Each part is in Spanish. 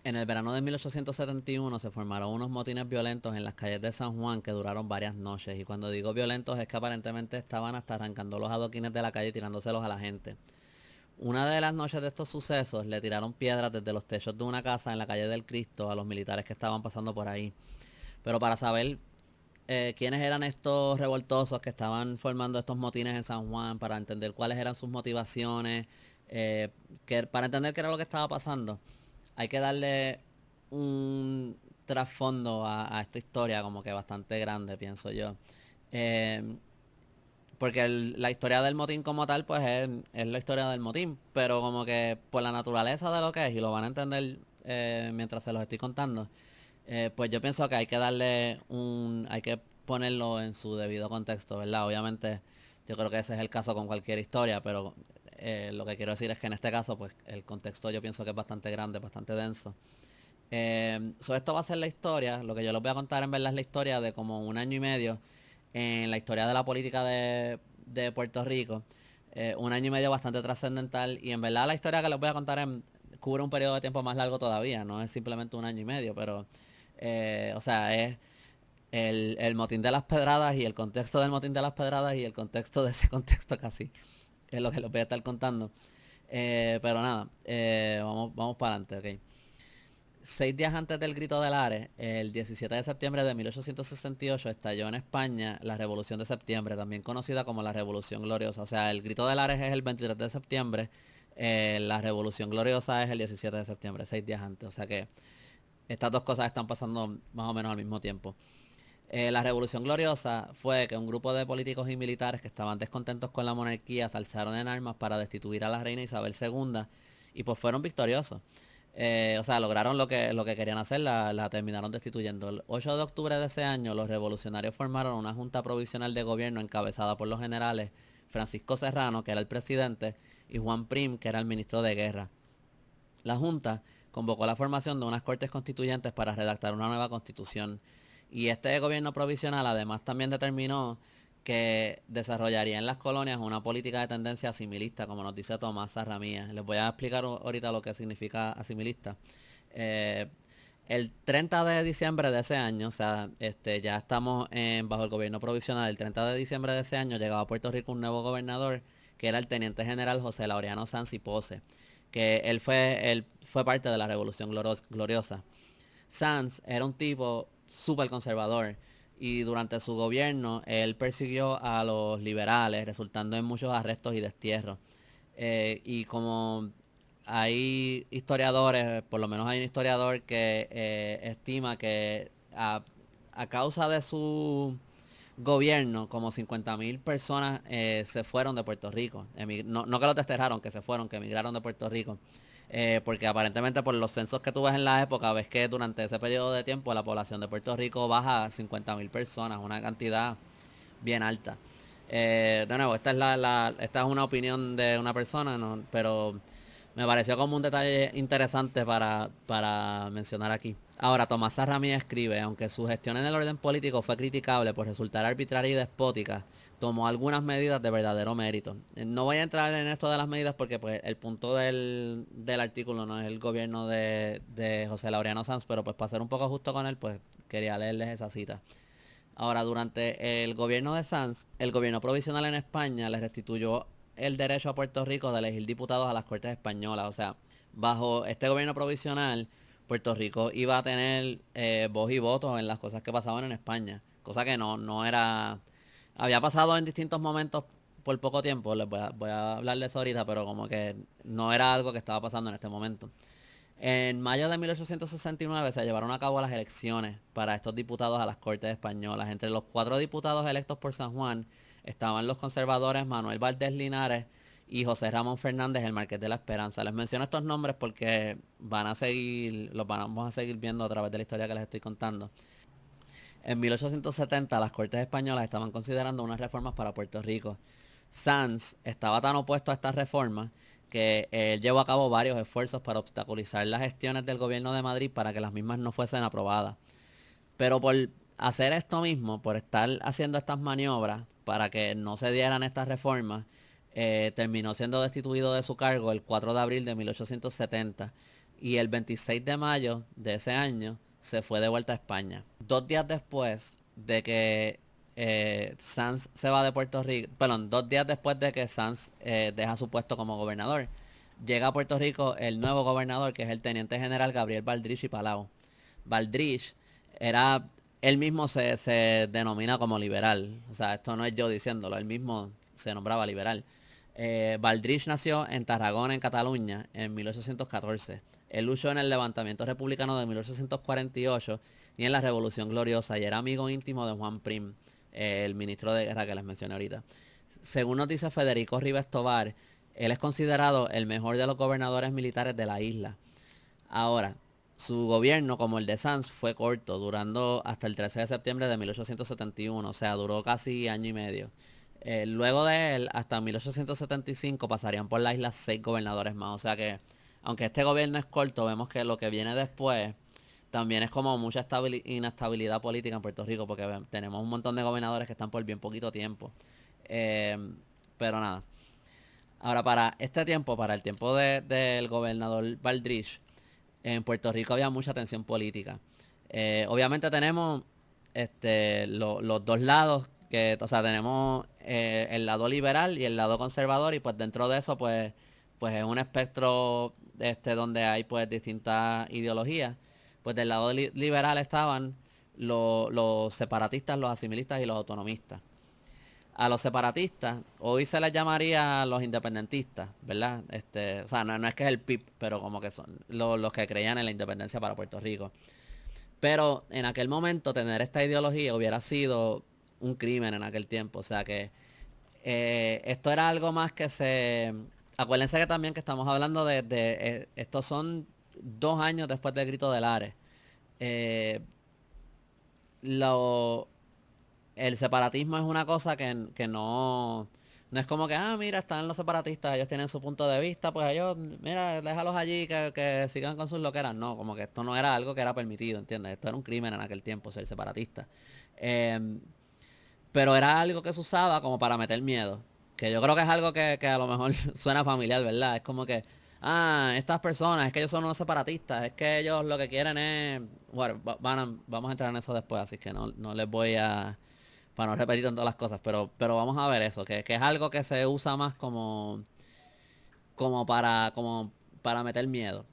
En el verano de 1871 se formaron unos motines violentos en las calles de San Juan que duraron varias noches. Y cuando digo violentos es que aparentemente estaban hasta arrancando los adoquines de la calle y tirándoselos a la gente. Una de las noches de estos sucesos le tiraron piedras desde los techos de una casa en la calle del Cristo a los militares que estaban pasando por ahí. Pero para saber quiénes eran estos revoltosos que estaban formando estos motines en San Juan, para entender cuáles eran sus motivaciones, para entender qué era lo que estaba pasando, hay que darle un trasfondo a esta historia como que bastante grande, pienso yo. Eh, Porque la historia del motín como tal, pues es la historia del motín, pero como que por la naturaleza de lo que es, y lo van a entender mientras se los estoy contando, pues yo pienso que hay que hay que ponerlo en su debido contexto, ¿verdad? Obviamente yo creo que ese es el caso con cualquier historia, pero lo que quiero decir es que en este caso, pues el contexto yo pienso que es bastante grande, bastante denso. Esto va a ser la historia, lo que yo les voy a contar en verdad es la historia de como un año y medio en la historia de la política de Puerto Rico. Un año y medio bastante trascendental y en verdad la historia que les voy a contar cubre un periodo de tiempo más largo todavía, no es simplemente un año y medio, pero o sea, es el motín de las pedradas y el contexto del motín de las pedradas y el contexto de ese contexto casi es lo que les voy a estar contando. Pero nada, vamos para adelante, ok. 6 días antes del Grito de Lares, el 17 de septiembre de 1868, estalló en España la Revolución de Septiembre, también conocida como la Revolución Gloriosa. O sea, el Grito de Lares es el 23 de septiembre, la Revolución Gloriosa es el 17 de septiembre, 6 días antes. O sea que estas dos cosas están pasando más o menos al mismo tiempo. La Revolución Gloriosa fue que un grupo de políticos y militares que estaban descontentos con la monarquía se alzaron en armas para destituir a la reina Isabel II y pues fueron victoriosos. O sea, lograron lo que querían hacer, la terminaron destituyendo. El 8 de octubre de ese año, los revolucionarios formaron una junta provisional de gobierno encabezada por los generales Francisco Serrano, que era el presidente, y Juan Prim, que era el ministro de Guerra. La Junta convocó la formación de unas cortes constituyentes para redactar una nueva constitución. Y este gobierno provisional además también determinó que desarrollaría en las colonias una política de tendencia asimilista, como nos dice Tomás Arramía. Les voy a explicar ahorita lo que significa asimilista. Eh, el 30 de diciembre de ese año, o sea, ya estamos bajo el gobierno provisional, el 30 de diciembre de ese año llegaba a Puerto Rico un nuevo gobernador, que era el teniente general José Laureano Sanz y Pose, que él fue parte de la Revolución Gloriosa. Sanz era un tipo súper conservador y durante su gobierno él persiguió a los liberales, resultando en muchos arrestos y destierros. Y como hay historiadores, por lo menos hay un historiador que estima que a causa de su gobierno, como 50.000 personas se fueron de Puerto Rico. No que los desterraron, que se fueron, que emigraron de Puerto Rico. Porque aparentemente por los censos que tú ves en la época, ves que durante ese periodo de tiempo la población de Puerto Rico baja a 50.000 personas, una cantidad bien alta. De nuevo, esta es una opinión de una persona, ¿no? Pero me pareció como un detalle interesante para mencionar aquí. Ahora, Tomás Arramía escribe, aunque su gestión en el orden político fue criticable por resultar arbitraria y despótica, tomó algunas medidas de verdadero mérito. No voy a entrar en esto de las medidas porque pues, el punto del artículo no es el gobierno de José Laureano Sanz, pero pues para ser un poco justo con él, pues quería leerles esa cita. Ahora, durante el gobierno de Sanz, el gobierno provisional en España le restituyó el derecho a Puerto Rico de elegir diputados a las Cortes Españolas. O sea, bajo este gobierno provisional, Puerto Rico iba a tener voz y voto en las cosas que pasaban en España. Cosa que no era... Había pasado en distintos momentos por poco tiempo, voy a hablar de eso ahorita, pero como que no era algo que estaba pasando en este momento. En mayo de 1869 se llevaron a cabo las elecciones para estos diputados a las Cortes Españolas. Entre los 4 diputados electos por San Juan estaban los conservadores Manuel Valdés Linares y José Ramón Fernández, el Marqués de la Esperanza. Les menciono estos nombres porque vamos a seguir viendo a través de la historia que les estoy contando. En 1870 las Cortes Españolas estaban considerando unas reformas para Puerto Rico. Sanz estaba tan opuesto a estas reformas que él llevó a cabo varios esfuerzos para obstaculizar las gestiones del gobierno de Madrid para que las mismas no fuesen aprobadas. Pero por hacer esto mismo, por estar haciendo estas maniobras para que no se dieran estas reformas, terminó siendo destituido de su cargo el 4 de abril de 1870. y el 26 de mayo de ese año se fue de vuelta a España. 2 días después de que Sanz se va de Puerto Rico, perdón, 2 días después de que Sanz deja su puesto como gobernador, llega a Puerto Rico el nuevo gobernador, que es el teniente general Gabriel Baldrich y Palau. Baldrich era, él mismo se denomina como liberal, o sea, esto no es yo diciéndolo, él mismo se nombraba liberal. Baldrich nació en Tarragona, en Cataluña, en 1814. Él luchó en el levantamiento republicano de 1848 y en la Revolución Gloriosa y era amigo íntimo de Juan Prim, el ministro de guerra que les mencioné ahorita. Según nos dice Federico Rivas Tovar, él es considerado el mejor de los gobernadores militares de la isla. Ahora, su gobierno, como el de Sanz, fue corto, durando hasta el 13 de septiembre de 1871, o sea, duró casi año y medio. Luego de él, hasta 1875, pasarían por la isla 6 gobernadores más, o sea que, aunque este gobierno es corto, vemos que lo que viene después también es como mucha inestabilidad política en Puerto Rico, porque tenemos un montón de gobernadores que están por bien poquito tiempo. Eh, pero nada. Ahora, para este tiempo, para el tiempo del gobernador Baldrich, en Puerto Rico había mucha tensión política. Obviamente tenemos los dos lados, que, o sea, tenemos el lado liberal y el lado conservador, y pues dentro de eso, pues es un espectro donde hay pues distintas ideologías. Pues del lado liberal estaban los separatistas, los asimilistas y los autonomistas. A los separatistas, hoy se les llamaría los independentistas, ¿verdad? O sea, no es que es el PIB, pero como que son los que creían en la independencia para Puerto Rico. Pero en aquel momento tener esta ideología hubiera sido un crimen en aquel tiempo. O sea que esto era algo más que se... Acuérdense que también que estamos hablando estos son 2 años después del grito de Lares. Eh, lo, el separatismo es una cosa que no es como que, mira, están los separatistas, ellos tienen su punto de vista, pues ellos, mira, déjalos allí que sigan con sus loqueras. No, como que esto no era algo que era permitido, ¿entiendes? Esto era un crimen en aquel tiempo, ser separatista. Eh, pero era algo que se usaba como para meter miedo. Que yo creo que es algo que a lo mejor suena familiar, ¿verdad? Es como que, estas personas, es que ellos son unos separatistas, es que ellos lo que quieren es... Bueno, vamos a entrar en eso después, así que no les voy a... Para no repetir tanto las cosas, pero vamos a ver eso, que es algo que se usa más como para meter miedo.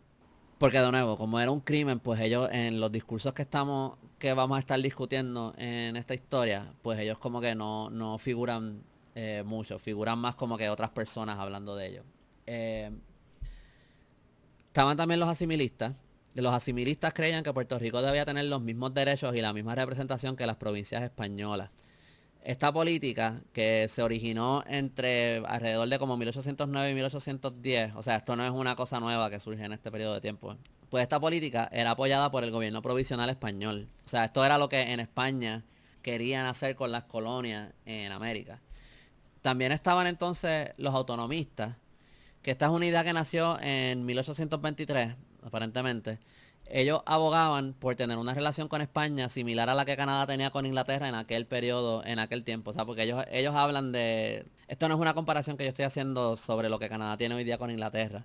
Porque de nuevo, como era un crimen, pues ellos en los discursos que vamos a estar discutiendo en esta historia, pues ellos como que no figuran mucho, figuran más como que otras personas hablando de ellos. Eh, Estaban también los asimilistas. Los asimilistas creían que Puerto Rico debía tener los mismos derechos y la misma representación que las provincias españolas. Esta política que se originó entre alrededor de como 1809 y 1810, o sea, esto no es una cosa nueva que surge en este periodo de tiempo. Pues esta política era apoyada por el gobierno provisional español. O sea, esto era lo que en España querían hacer con las colonias en América. También estaban entonces los autonomistas, que esta es una idea que nació en 1823, aparentemente. Ellos abogaban por tener una relación con España similar a la que Canadá tenía con Inglaterra en aquel periodo, en aquel tiempo. O sea, porque ellos hablan de... Esto no es una comparación que yo estoy haciendo sobre lo que Canadá tiene hoy día con Inglaterra.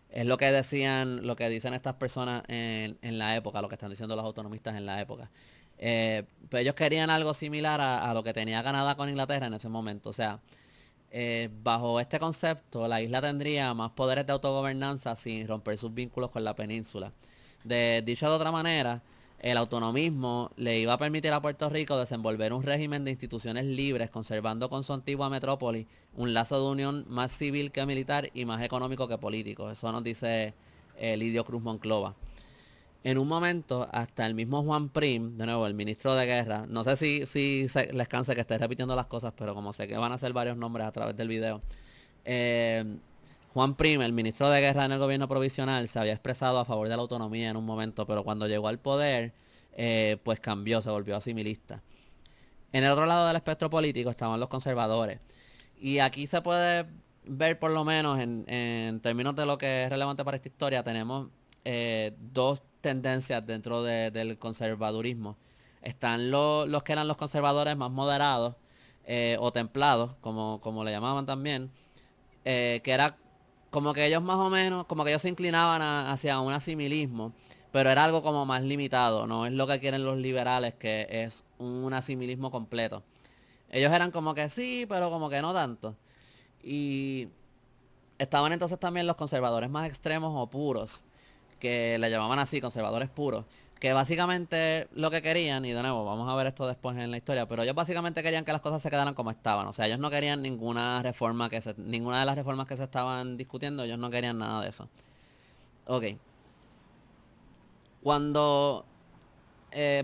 Es lo que decían, lo que dicen estas personas en la época, lo que están diciendo los autonomistas en la época. Pues ellos querían algo similar a lo que tenía Canadá con Inglaterra en ese momento. O sea, bajo este concepto, la isla tendría más poderes de autogobernanza sin romper sus vínculos con la península. Dicho de otra manera, el autonomismo le iba a permitir a Puerto Rico desenvolver un régimen de instituciones libres, conservando con su antigua metrópoli un lazo de unión más civil que militar y más económico que político. Eso nos dice Lidio Cruz Monclova. En un momento, hasta el mismo Juan Prim, de nuevo, el ministro de Guerra, no sé si les canse que esté repitiendo las cosas, pero como sé que van a ser varios nombres a través del video, eh, Juan Prim, el ministro de Guerra en el gobierno provisional, se había expresado a favor de la autonomía en un momento, pero cuando llegó al poder, pues cambió, se volvió asimilista. En el otro lado del espectro político estaban los conservadores. Y aquí se puede ver, por lo menos en términos de lo que es relevante para esta historia, tenemos dos tendencias dentro del conservadurismo. Están los que eran los conservadores más moderados o templados, como le llamaban también, que era como que ellos más o menos, como que ellos se inclinaban hacia un asimilismo, pero era algo como más limitado, no es lo que quieren los liberales, que es un asimilismo completo. Ellos eran como que sí, pero como que no tanto. Y estaban entonces también los conservadores más extremos o puros, que le llamaban así, conservadores puros, que básicamente lo que querían, y de nuevo, vamos a ver esto después en la historia, pero ellos básicamente querían que las cosas se quedaran como estaban. O sea, ellos no querían ninguna reforma ninguna de las reformas que se estaban discutiendo, ellos no querían nada de eso. Ok. Cuando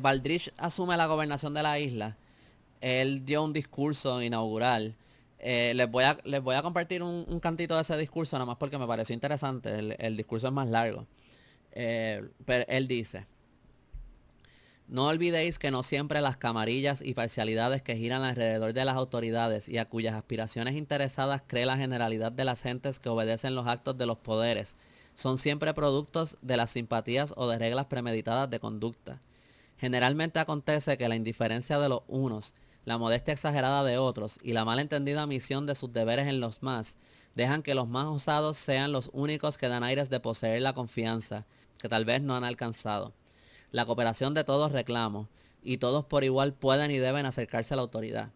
Baldrich asume la gobernación de la isla, él dio un discurso inaugural. Les voy a compartir un cantito de ese discurso, nada más porque me pareció interesante. El discurso es más largo. Pero él dice: no olvidéis que no siempre las camarillas y parcialidades que giran alrededor de las autoridades y a cuyas aspiraciones interesadas cree la generalidad de las gentes que obedecen los actos de los poderes son siempre productos de las simpatías o de reglas premeditadas de conducta. Generalmente acontece que la indiferencia de los unos, la modestia exagerada de otros y la malentendida misión de sus deberes en los más dejan que los más osados sean los únicos que dan aires de poseer la confianza que tal vez no han alcanzado. La cooperación de todos reclamo y todos por igual pueden y deben acercarse a la autoridad.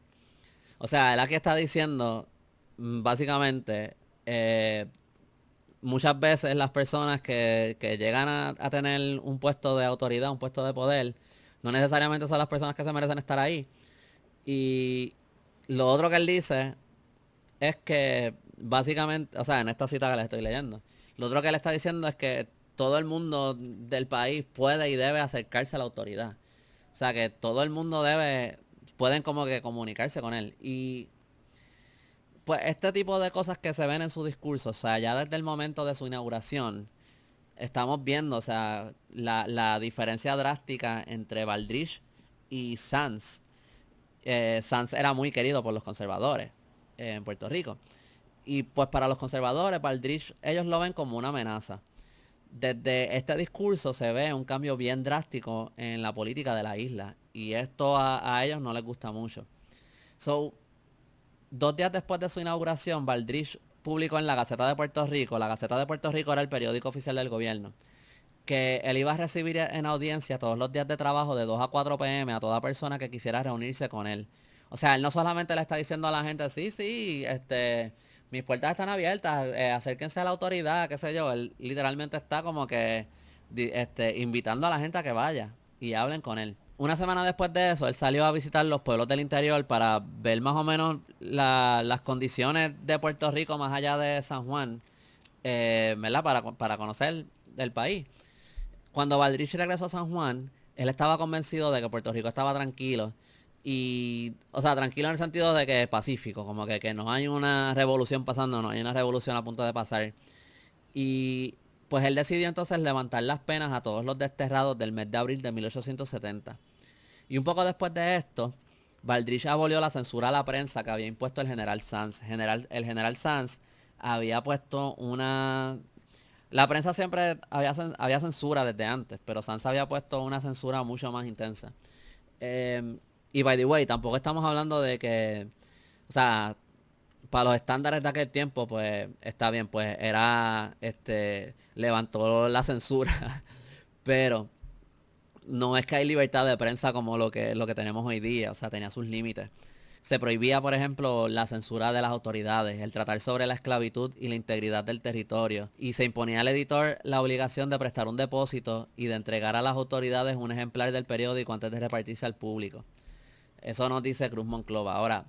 O sea, él aquí está diciendo, básicamente, muchas veces las personas que llegan a tener un puesto de autoridad, un puesto de poder, no necesariamente son las personas que se merecen estar ahí. Y lo otro que él dice es que básicamente, o sea, en esta cita que le estoy leyendo, lo otro que él está diciendo es que todo el mundo del país puede y debe acercarse a la autoridad. O sea, que todo el mundo pueden como que comunicarse con él. Y pues este tipo de cosas que se ven en su discurso, o sea, ya desde el momento de su inauguración, estamos viendo, o sea, la diferencia drástica entre Baldrich y Sanz. Sanz era muy querido por los conservadores en Puerto Rico. Y pues para los conservadores, Baldrich, ellos lo ven como una amenaza. Desde este discurso se ve un cambio bien drástico en la política de la isla. Y esto a ellos no les gusta mucho. So, 2 días después de su inauguración, Baldrich publicó en la Gaceta de Puerto Rico. La Gaceta de Puerto Rico era el periódico oficial del gobierno. Que él iba a recibir en audiencia todos los días de trabajo de 2 a 4 p.m. a toda persona que quisiera reunirse con él. O sea, él no solamente le está diciendo a la gente, sí, sí, mis puertas están abiertas, acérquense a la autoridad, qué sé yo. Él literalmente está como que invitando a la gente a que vaya y hablen con él. Una semana después de eso, él salió a visitar los pueblos del interior para ver más o menos las condiciones de Puerto Rico más allá de San Juan, ¿verdad? Para conocer el país. Cuando Baldrich regresó a San Juan, él estaba convencido de que Puerto Rico estaba tranquilo. Y, o sea, tranquilo en el sentido de que es pacífico, como que no hay una revolución pasando, no hay una revolución a punto de pasar. Y pues él decidió entonces levantar las penas a todos los desterrados del mes de abril de 1870. Y un poco después de esto, Baldrich abolió la censura a la prensa que había impuesto el general Sanz. El general Sanz había puesto una... La prensa siempre había censura desde antes, pero Sanz había puesto una censura mucho más intensa. Y by the way, tampoco estamos hablando de que, o sea, para los estándares de aquel tiempo, pues está bien, pues levantó la censura, pero no es que hay libertad de prensa como lo que tenemos hoy día, o sea, tenía sus límites. Se prohibía, por ejemplo, la censura de las autoridades, el tratar sobre la esclavitud y la integridad del territorio, y se imponía al editor la obligación de prestar un depósito y de entregar a las autoridades un ejemplar del periódico antes de repartirse al público. Eso nos dice Cruz Monclova. Ahora,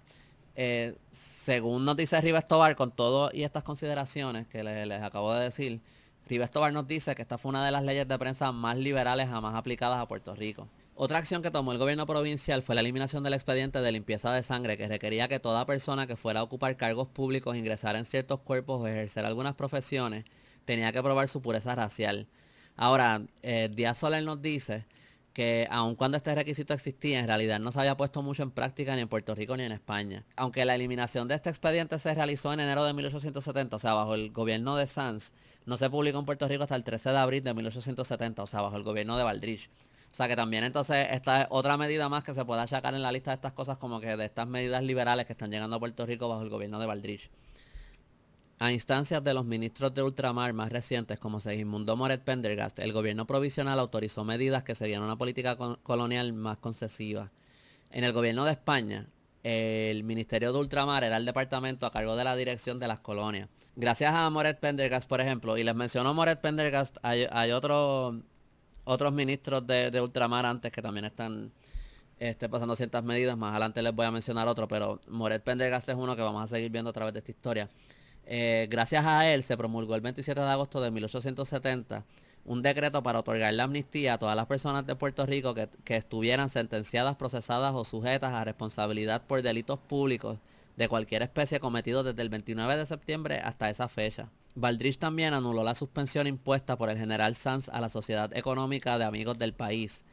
según nos dice Rives Tobar, con todo y estas consideraciones que les acabo de decir, Rives Tobar nos dice que esta fue una de las leyes de prensa más liberales jamás aplicadas a Puerto Rico. Otra acción que tomó el gobierno provincial fue la eliminación del expediente de limpieza de sangre, que requería que toda persona que fuera a ocupar cargos públicos, ingresar en ciertos cuerpos o ejercer algunas profesiones, tenía que probar su pureza racial. Ahora, Díaz Soler nos dice que aun cuando este requisito existía, en realidad no se había puesto mucho en práctica ni en Puerto Rico ni en España. Aunque la eliminación de este expediente se realizó en enero de 1870, o sea, bajo el gobierno de Sanz, no se publicó en Puerto Rico hasta el 13 de abril de 1870, o sea, bajo el gobierno de Baldrich. O sea que también entonces esta es otra medida más que se puede achacar en la lista de estas cosas, como que de estas medidas liberales que están llegando a Puerto Rico bajo el gobierno de Baldrich. A instancias de los ministros de ultramar más recientes, como Segismundo Moret Pendergast, el gobierno provisional autorizó medidas que seguían una política colonial más concesiva. En el gobierno de España, el Ministerio de Ultramar era el departamento a cargo de la dirección de las colonias. Gracias a Moret Pendergast, por ejemplo, y les menciono Moret Pendergast, hay otros ministros de ultramar antes que también están pasando ciertas medidas. Más adelante les voy a mencionar otro, pero Moret Pendergast es uno que vamos a seguir viendo a través de esta historia. Gracias a él se promulgó el 27 de agosto de 1870 un decreto para otorgar la amnistía a todas las personas de Puerto Rico que estuvieran sentenciadas, procesadas o sujetas a responsabilidad por delitos públicos de cualquier especie cometidos desde el 29 de septiembre hasta esa fecha. Baldrige también anuló la suspensión impuesta por el general Sanz a la Sociedad Económica de Amigos del País.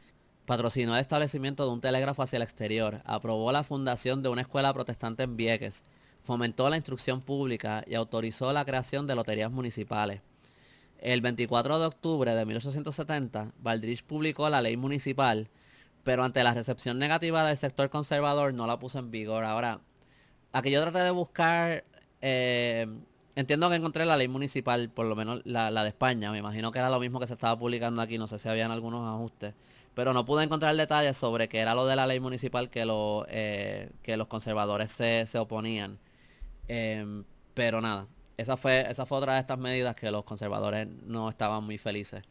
Patrocinó el establecimiento de un telégrafo hacia el exterior, aprobó la fundación de una escuela protestante en Vieques, fomentó la instrucción pública y autorizó la creación de loterías municipales. El 24 de octubre de 1870, Baldrige publicó la ley municipal, pero ante la recepción negativa del sector conservador no la puso en vigor. Ahora, aquí yo traté de buscar, entiendo que encontré la ley municipal, por lo menos la de España, me imagino que era lo mismo que se estaba publicando aquí, no sé si habían algunos ajustes, pero no pude encontrar detalles sobre qué era lo de la ley municipal que los conservadores se oponían. Pero nada, esa fue otra de estas medidas que los conservadores no estaban muy felices.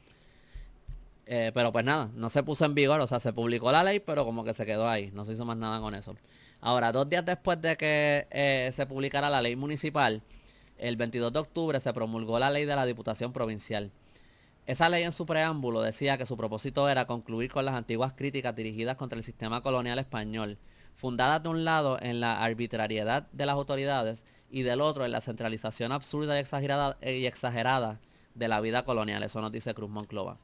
Pero pues nada, no se puso en vigor, o sea, se publicó la ley, pero como que se quedó ahí, no se hizo más nada con eso. Ahora, 2 días después de que se publicara la ley municipal, el 22 de octubre se promulgó la ley de la Diputación Provincial. Esa ley en su preámbulo decía que su propósito era concluir con las antiguas críticas dirigidas contra el sistema colonial español, fundadas de un lado en la arbitrariedad de las autoridades y del otro en la centralización absurda y exagerada de la vida colonial. Eso nos dice Cruz Monclova.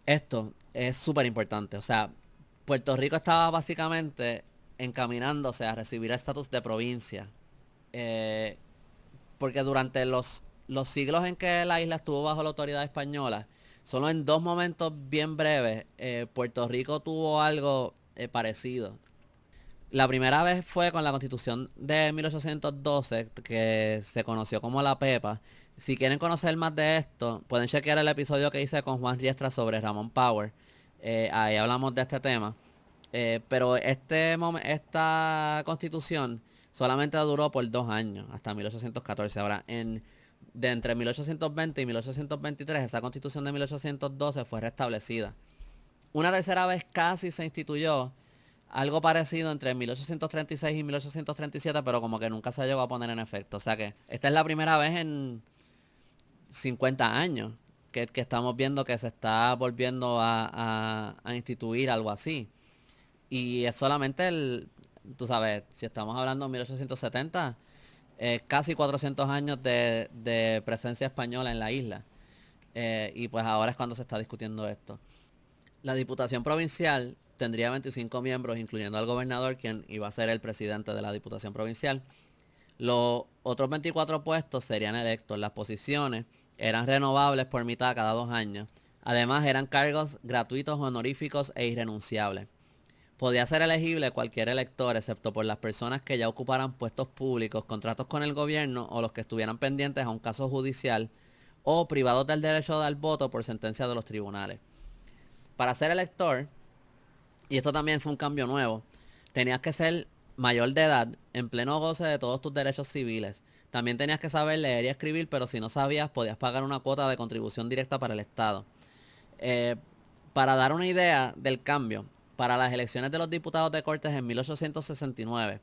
Esto es súper importante. O sea, Puerto Rico estaba básicamente encaminándose a recibir el estatus de provincia. Eh, Porque durante los siglos en que la isla estuvo bajo la autoridad española, solo en 2 momentos bien breves, Puerto Rico tuvo algo parecido. La primera vez fue con la Constitución de 1812, que se conoció como la PEPA. Si quieren conocer más de esto, pueden chequear el episodio que hice con Juan Riestra sobre Ramón Power. Ahí hablamos de este tema. Pero esta constitución solamente duró por 2 años, hasta 1814. Ahora, de entre 1820 y 1823, esa constitución de 1812 fue restablecida. Una tercera vez casi se instituyó algo parecido entre 1836 y 1837, pero como que nunca se llegó a poner en efecto. O sea que esta es la primera vez en 50 años que estamos viendo que se está volviendo a instituir algo así. Y es solamente tú sabes, si estamos hablando de 1870, casi 400 años de presencia española en la isla. Y pues ahora es cuando se está discutiendo esto. La Diputación Provincial tendría 25 miembros, incluyendo al gobernador, quien iba a ser el presidente de la Diputación Provincial. Los otros 24 puestos serían electos. Las posiciones eran renovables por mitad cada 2 años. Además, eran cargos gratuitos, honoríficos e irrenunciables. Podía ser elegible cualquier elector, excepto por las personas que ya ocuparan puestos públicos, contratos con el gobierno o los que estuvieran pendientes a un caso judicial o privados del derecho al voto por sentencia de los tribunales. Para ser elector, y esto también fue un cambio nuevo, tenías que ser mayor de edad, en pleno goce de todos tus derechos civiles. También tenías que saber leer y escribir, pero si no sabías, podías pagar una cuota de contribución directa para el Estado. Eh, para dar una idea del cambio, para las elecciones de los diputados de Cortes en 1869,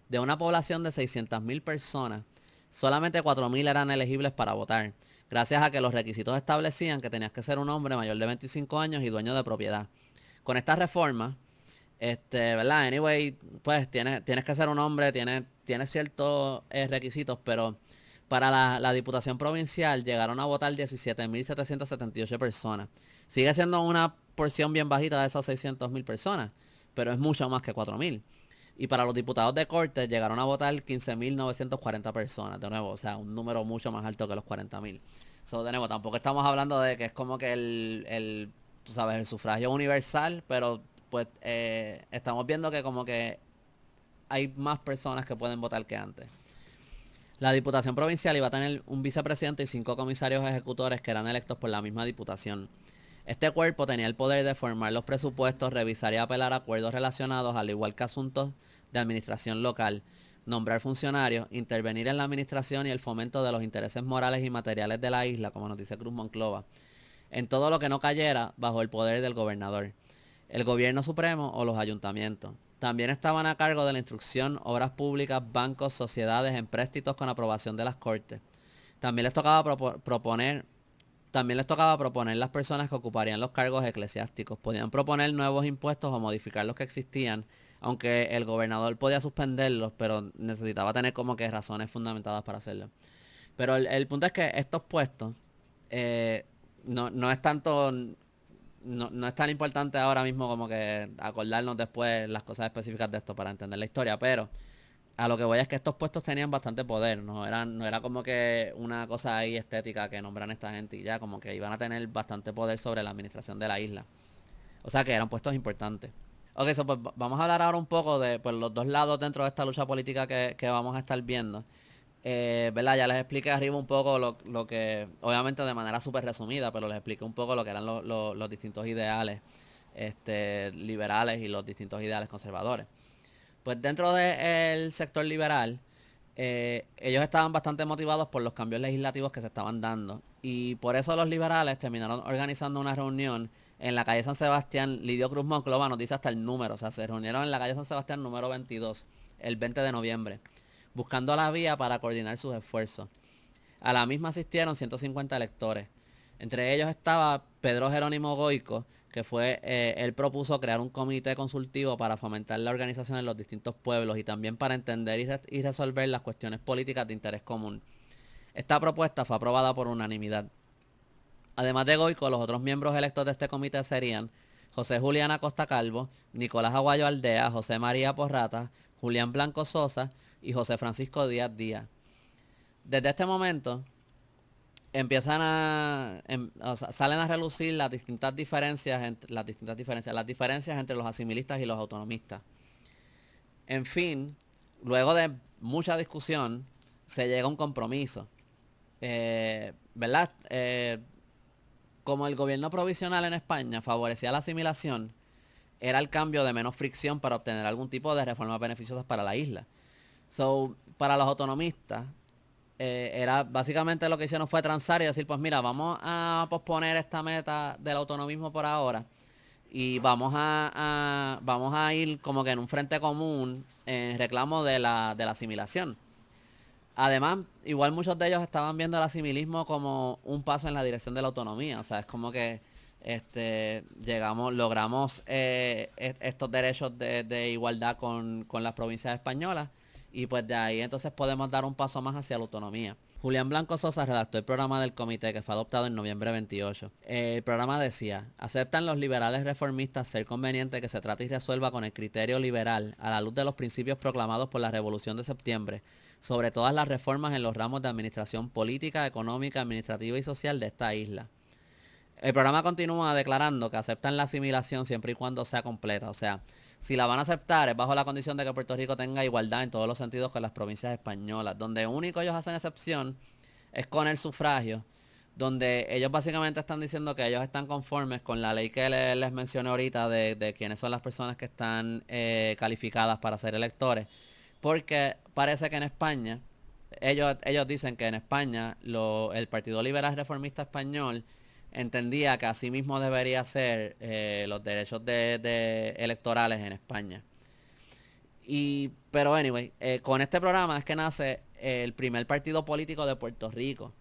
de una población de 600.000 personas, solamente 4.000 eran elegibles para votar, gracias a que los requisitos establecían que tenías que ser un hombre mayor de 25 años y dueño de propiedad. Con esta reforma, ¿verdad? Anyway, pues tienes que ser un hombre, tienes ciertos requisitos, pero para la Diputación Provincial llegaron a votar 17.778 personas. Sigue siendo una porción bien bajita de esas 600.000 personas, pero es mucho más que 4.000. Y para los diputados de corte llegaron a votar 15.940 personas, de nuevo, o sea, un número mucho más alto que los 40.000. De nuevo, tampoco estamos hablando de que es como que tú sabes, el sufragio universal, pero pues estamos viendo que como que hay más personas que pueden votar que antes. La Diputación Provincial iba a tener un vicepresidente y 5 comisarios ejecutores que eran electos por la misma Diputación. Este cuerpo tenía el poder de formar los presupuestos, revisar y apelar acuerdos relacionados, al igual que asuntos de administración local, nombrar funcionarios, intervenir en la administración y el fomento de los intereses morales y materiales de la isla, como nos dice Cruz Monclova, en todo lo que no cayera bajo el poder del gobernador, el gobierno supremo o los ayuntamientos. También estaban a cargo de la instrucción, obras públicas, bancos, sociedades, empréstitos con aprobación de las cortes. También les tocaba proponer las personas que ocuparían los cargos eclesiásticos. Podían proponer nuevos impuestos o modificar los que existían, aunque el gobernador podía suspenderlos, pero necesitaba tener como que razones fundamentadas para hacerlo. Pero el punto es que estos puestos no es tanto, no es tan importante ahora mismo como que acordarnos después las cosas específicas de esto para entender la historia, pero a lo que voy es que estos puestos tenían bastante poder, no era como que una cosa ahí estética que nombran a esta gente y ya, como que iban a tener bastante poder sobre la administración de la isla. O sea que eran puestos importantes. Ok, pues vamos a hablar ahora un poco de pues, los dos lados dentro de esta lucha política que vamos a estar viendo. ¿Verdad? Ya les expliqué arriba un poco lo que, obviamente de manera súper resumida, pero les expliqué un poco lo que eran los distintos ideales liberales y los distintos ideales conservadores. Pues dentro del sector liberal, ellos estaban bastante motivados por los cambios legislativos que se estaban dando. Y por eso los liberales terminaron organizando una reunión en la calle San Sebastián. Lidio Cruz Monclova nos dice hasta el número. O sea, se reunieron en la calle San Sebastián número 22, el 20 de noviembre, buscando la vía para coordinar sus esfuerzos. A la misma asistieron 150 electores. Entre ellos estaba Pedro Jerónimo Goico, que él propuso crear un comité consultivo para fomentar la organización en los distintos pueblos y también para entender y resolver las cuestiones políticas de interés común. Esta propuesta fue aprobada por unanimidad. Además de Goico, los otros miembros electos de este comité serían José Julián Acosta Calvo, Nicolás Aguayo Aldea, José María Porrata, Julián Blanco Sosa y José Francisco Díaz Díaz. Desde este momento empiezan o sea, salen a relucir las diferencias entre los asimilistas y los autonomistas. En fin, luego de mucha discusión, se llega a un compromiso. ¿Verdad? Como el gobierno provisional en España favorecía la asimilación, era el cambio de menos fricción para obtener algún tipo de reformas beneficiosas para la isla. So, para los autonomistas, era básicamente lo que hicieron fue transar y decir, pues mira, vamos a posponer esta meta del autonomismo por ahora y vamos a ir como que en un frente común en reclamo de la asimilación. Además, igual muchos de ellos estaban viendo el asimilismo como un paso en la dirección de la autonomía. O sea, es como que logramos estos derechos de igualdad con las provincias españolas y pues de ahí entonces podemos dar un paso más hacia la autonomía. Julián Blanco Sosa redactó el programa del comité que fue adoptado en noviembre 28. El programa decía: ¿aceptan los liberales reformistas ser conveniente que se trate y resuelva con el criterio liberal a la luz de los principios proclamados por la Revolución de Septiembre sobre todas las reformas en los ramos de administración política, económica, administrativa y social de esta isla? El programa continúa declarando que aceptan la asimilación siempre y cuando sea completa. O sea, si la van a aceptar es bajo la condición de que Puerto Rico tenga igualdad en todos los sentidos con las provincias españolas. Donde único ellos hacen excepción es con el sufragio, donde ellos básicamente están diciendo que ellos están conformes con la ley que les mencioné ahorita de quiénes son las personas que están calificadas para ser electores. Porque parece que en España, ellos dicen que en España el Partido Liberal Reformista Español entendía que así mismo debería ser los derechos de electorales en España. Pero anyway, con este programa es que nace el primer partido político de Puerto Rico,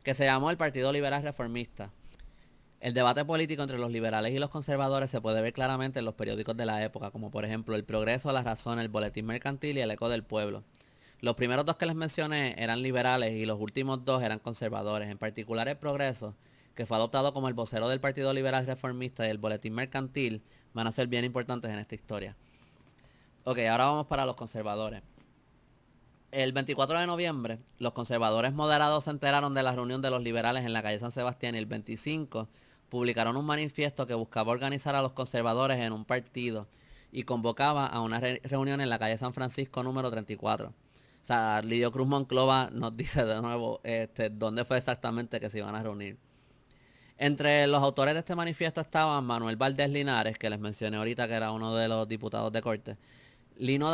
que se llamó el Partido Liberal Reformista. El debate político entre los liberales y los conservadores se puede ver claramente en los periódicos de la época, como por ejemplo El Progreso, La Razón, El Boletín Mercantil y El Eco del Pueblo. Los primeros dos que les mencioné eran liberales y los últimos dos eran conservadores. En particular El Progreso, que fue adoptado como el vocero del Partido Liberal Reformista, y El Boletín Mercantil van a ser bien importantes en esta historia. Ok, ahora vamos para los conservadores. El 24 de noviembre, los conservadores moderados se enteraron de la reunión de los liberales en la calle San Sebastián y el 25 publicaron un manifiesto que buscaba organizar a los conservadores en un partido y convocaba a una reunión en la calle San Francisco número 34. sea, Lidio Cruz Monclova nos dice de nuevo dónde fue exactamente que se iban a reunir. Entre los autores de este manifiesto estaban Manuel Valdés Linares, que les mencioné ahorita que era uno de los diputados de corte, Lino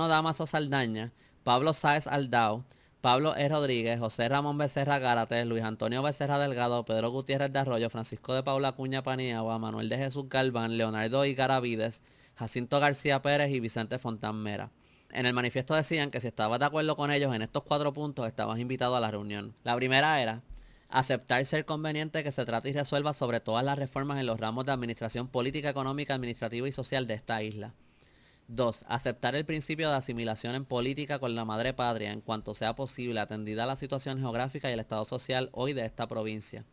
Damaso Saldaña, Pablo Sáez Aldao, Pablo E. Rodríguez, José Ramón Becerra Gárate, Luis Antonio Becerra Delgado, Pedro Gutiérrez de Arroyo, Francisco de Paula Acuña Paniagua, Manuel de Jesús Galván, Leonardo I. Garavides, Jacinto García Pérez y Vicente Fontán Mera. En el manifiesto decían que si estabas de acuerdo con ellos en estos 4 puntos, estabas invitado a la reunión. La primera era aceptar ser conveniente que se trate y resuelva sobre todas las reformas en los ramos de administración política, económica, administrativa y social de esta isla. 2. Aceptar el principio de asimilación en política con la madre patria en cuanto sea posible, atendida la situación geográfica y el estado social hoy de esta provincia.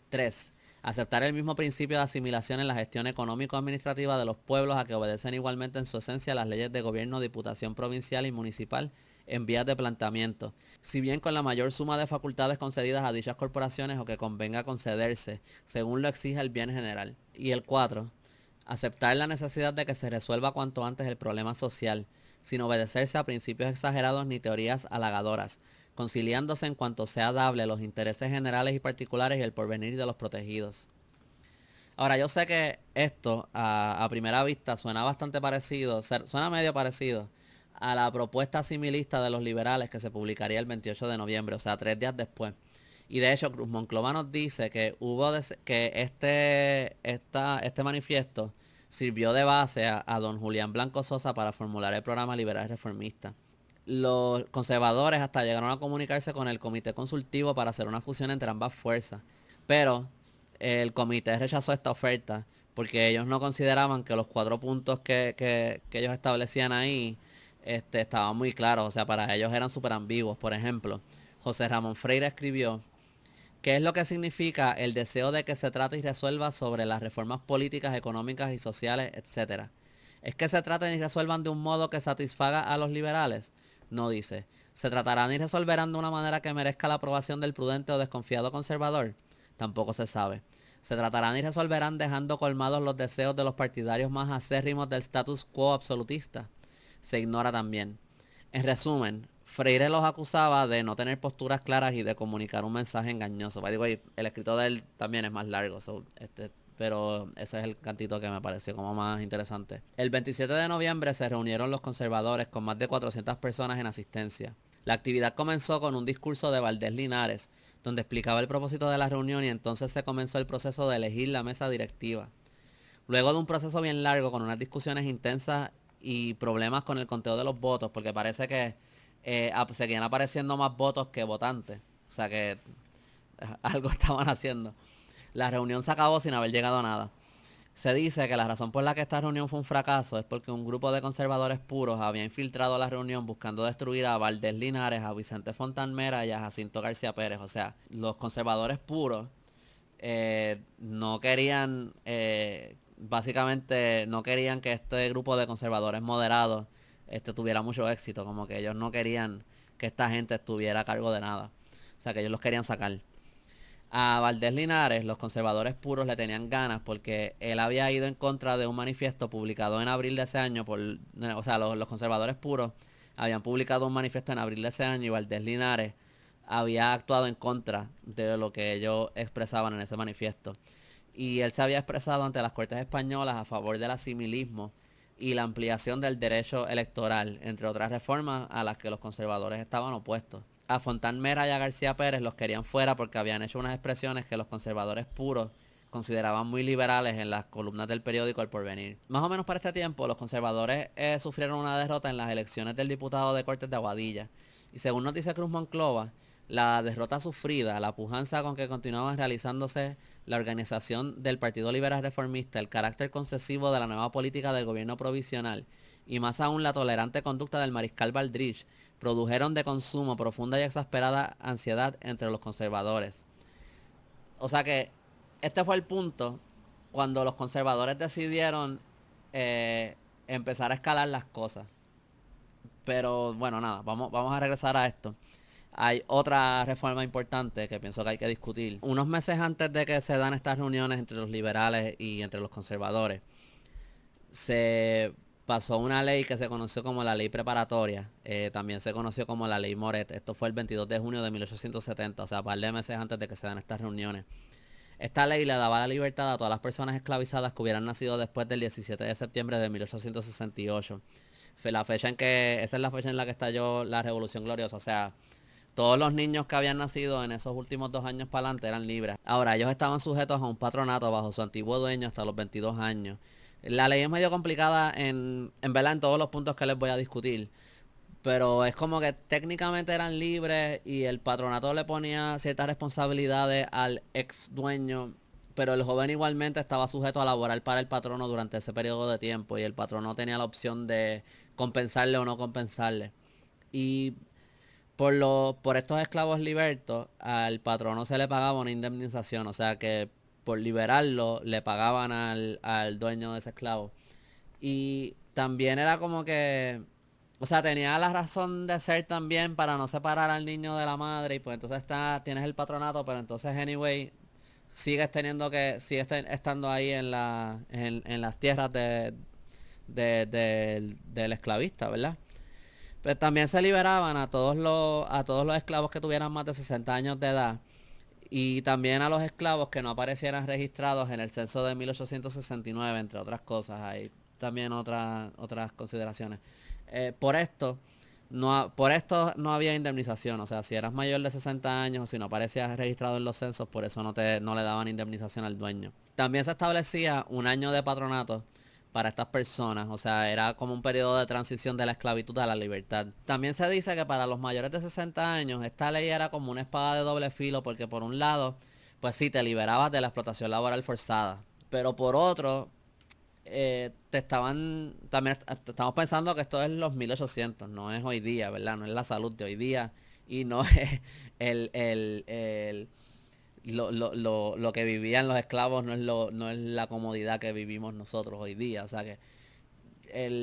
3. Aceptar el mismo principio de asimilación en la gestión económico-administrativa de los pueblos a que obedecen igualmente en su esencia las leyes de gobierno, diputación provincial y municipal en vías de planteamiento, si bien con la mayor suma de facultades concedidas a dichas corporaciones o que convenga concederse, según lo exige el bien general. Y el 4. Aceptar la necesidad de que se resuelva cuanto antes el problema social, sin obedecerse a principios exagerados ni teorías halagadoras, conciliándose en cuanto sea dable los intereses generales y particulares y el porvenir de los protegidos. Ahora, yo sé que esto a primera vista suena bastante parecido, suena medio parecido a la propuesta similista de los liberales que se publicaría el 28 de noviembre, o sea, 3 días después. Y de hecho, Cruz Monclova nos dice que este manifiesto sirvió de base a don Julián Blanco Sosa para formular el programa liberal reformista. Los conservadores hasta llegaron a comunicarse con el comité consultivo para hacer una fusión entre ambas fuerzas. Pero el comité rechazó esta oferta porque ellos no consideraban que los 4 puntos que ellos establecían ahí estaban muy claros. O sea, para ellos eran súper ambiguos. Por ejemplo, José Ramón Freire escribió: ¿qué es lo que significa el deseo de que se trate y resuelva sobre las reformas políticas, económicas y sociales, etcétera? ¿Es que se traten y resuelvan de un modo que satisfaga a los liberales? No dice. ¿Se tratarán y resolverán de una manera que merezca la aprobación del prudente o desconfiado conservador? Tampoco se sabe. ¿Se tratarán y resolverán dejando colmados los deseos de los partidarios más acérrimos del status quo absolutista? Se ignora también. En resumen, Freire los acusaba de no tener posturas claras y de comunicar un mensaje engañoso. El escrito de él también es más largo, pero ese es el cantito que me pareció como más interesante. El 27 de noviembre se reunieron los conservadores con más de 400 personas en asistencia. La actividad comenzó con un discurso de Valdés Linares, donde explicaba el propósito de la reunión y entonces se comenzó el proceso de elegir la mesa directiva. Luego de un proceso bien largo con unas discusiones intensas y problemas con el conteo de los votos, porque parece que seguían apareciendo más votos que votantes. O sea que algo estaban haciendo. La reunión se acabó sin haber llegado a nada. Se dice que la razón por la que esta reunión fue un fracaso es porque un grupo de conservadores puros había infiltrado la reunión buscando destruir a Valdés Linares, a Vicente Fontán Mera y a Jacinto García Pérez. O sea, los conservadores puros no querían, básicamente no querían que este grupo de conservadores moderados tuviera mucho éxito, como que ellos no querían que esta gente estuviera a cargo de nada. O sea, que ellos los querían sacar. A Valdés Linares, los conservadores puros le tenían ganas porque él había ido en contra de un manifiesto publicado en abril de ese año o sea, los conservadores puros habían publicado un manifiesto en abril de ese año y Valdés Linares había actuado en contra de lo que ellos expresaban en ese manifiesto. Y él se había expresado ante las Cortes españolas a favor del asimilismo y la ampliación del derecho electoral, entre otras reformas a las que los conservadores estaban opuestos. A Fontán Mera y a García Pérez los querían fuera porque habían hecho unas expresiones que los conservadores puros consideraban muy liberales en las columnas del periódico El Porvenir. Más o menos para este tiempo, los conservadores sufrieron una derrota en las elecciones del diputado de Cortes de Aguadilla. Y según nos dice Cruz Monclova, la derrota sufrida, la pujanza con que continuaban realizándose la organización del Partido Liberal Reformista, el carácter concesivo de la nueva política del gobierno provisional y más aún la tolerante conducta del mariscal Baldrich produjeron de consumo profunda y exasperada ansiedad entre los conservadores. O sea que este fue el punto cuando los conservadores decidieron empezar a escalar las cosas. Pero bueno, nada, vamos a regresar a esto. Hay otra reforma importante que pienso que hay que discutir. Unos meses antes de que se dan estas reuniones entre los liberales y entre los conservadores, se pasó una ley que se conoció como la ley preparatoria, también se conoció como la ley Moret. Esto fue el 22 de junio de 1870, o sea, un par de meses antes de que se dan estas reuniones. Esta ley le daba la libertad a todas las personas esclavizadas que hubieran nacido después del 17 de septiembre de 1868. Fue la fecha en que, esa es la fecha en la que estalló la Revolución Gloriosa, o sea, todos los niños que habían nacido en esos últimos 2 años para adelante eran libres. Ahora, ellos estaban sujetos a un patronato bajo su antiguo dueño hasta los 22 años. La ley es medio complicada en verdad en todos los puntos que les voy a discutir. Pero es como que técnicamente eran libres y el patronato le ponía ciertas responsabilidades al ex dueño. Pero el joven igualmente estaba sujeto a laborar para el patrono durante ese periodo de tiempo y el patrono tenía la opción de compensarle o no compensarle. Y por estos esclavos libertos, al patrono se le pagaba una indemnización, o sea que por liberarlo le pagaban al dueño de ese esclavo. Y también era como que, o sea, tenía la razón de ser también para no separar al niño de la madre y pues entonces tienes el patronato, pero entonces anyway, sigues estando ahí en las tierras del esclavista, ¿verdad? Pero también se liberaban a todos los esclavos que tuvieran más de 60 años de edad y también a los esclavos que no aparecieran registrados en el censo de 1869, entre otras cosas. Hay también otras consideraciones. Por esto no había indemnización, o sea, si eras mayor de 60 años o si no aparecías registrado en los censos, por eso no le daban indemnización al dueño. También se establecía un año de patronato para estas personas, o sea, era como un periodo de transición de la esclavitud a la libertad. También se dice que para los mayores de 60 años esta ley era como una espada de doble filo porque por un lado, pues sí, te liberabas de la explotación laboral forzada, pero por otro, también estamos pensando que esto es los 1800, no es hoy día, ¿verdad? No es la salud de hoy día y no es el, el, el lo que vivían los esclavos, no es la comodidad que vivimos nosotros hoy día. O sea que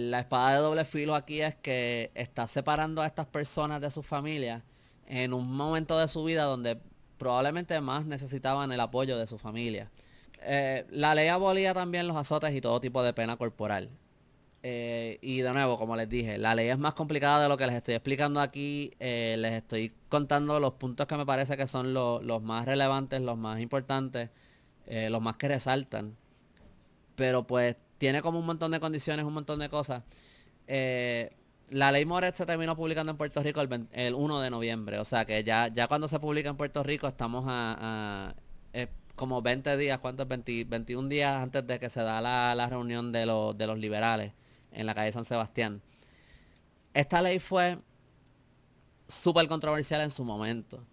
la espada de doble filo aquí es que está separando a estas personas de sus familias en un momento de su vida donde probablemente más necesitaban el apoyo de su familia. La ley abolía también los azotes y todo tipo de pena corporal. Y de nuevo, como les dije, la ley es más complicada de lo que les estoy explicando aquí. Les estoy contando los puntos que me parece que son los más relevantes, los más importantes, los más que resaltan. Pero pues tiene como un montón de condiciones, un montón de cosas. Eh, la ley Moret se terminó publicando en Puerto Rico el 1 de noviembre. O sea que ya cuando se publica en Puerto Rico estamos como 20 días, ¿cuántos? 21 días antes de que se da la reunión de los liberales en la calle San Sebastián. Esta ley fue súper controversial en su momento.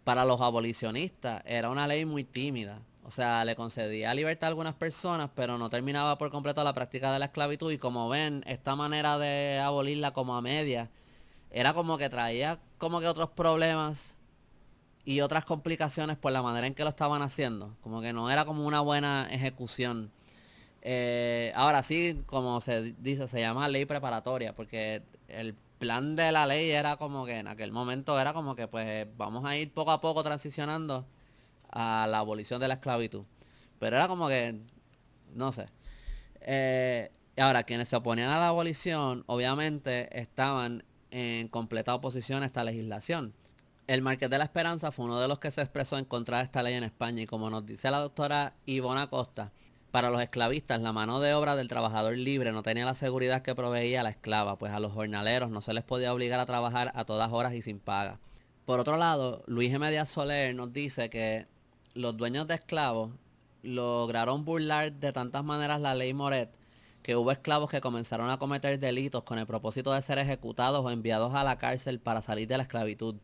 Para los abolicionistas era una ley muy tímida. O sea, le concedía libertad a algunas personas, pero no terminaba por completo la práctica de la esclavitud. Y como ven, esta manera de abolirla como a media, era como que traía como que otros problemas y otras complicaciones por la manera en que lo estaban haciendo. Como que no era como una buena ejecución. Ahora sí, como se dice, se llama ley preparatoria, porque el plan de la ley era como que en aquel momento era como que pues vamos a ir poco a poco transicionando a la abolición de la esclavitud. Pero era como que, no sé. Ahora, quienes se oponían a la abolición, obviamente estaban en completa oposición a esta legislación. El Marqués de la Esperanza fue uno de los que se expresó en contra de esta ley en España y como nos dice la doctora Ivona Costa, para los esclavistas la mano de obra del trabajador libre no tenía la seguridad que proveía la esclava, pues a los jornaleros no se les podía obligar a trabajar a todas horas y sin paga. Por otro lado, Luis G. Díaz Soler nos dice que los dueños de esclavos lograron burlar de tantas maneras la ley Moret que hubo esclavos que comenzaron a cometer delitos con el propósito de ser ejecutados o enviados a la cárcel para salir de la esclavitud.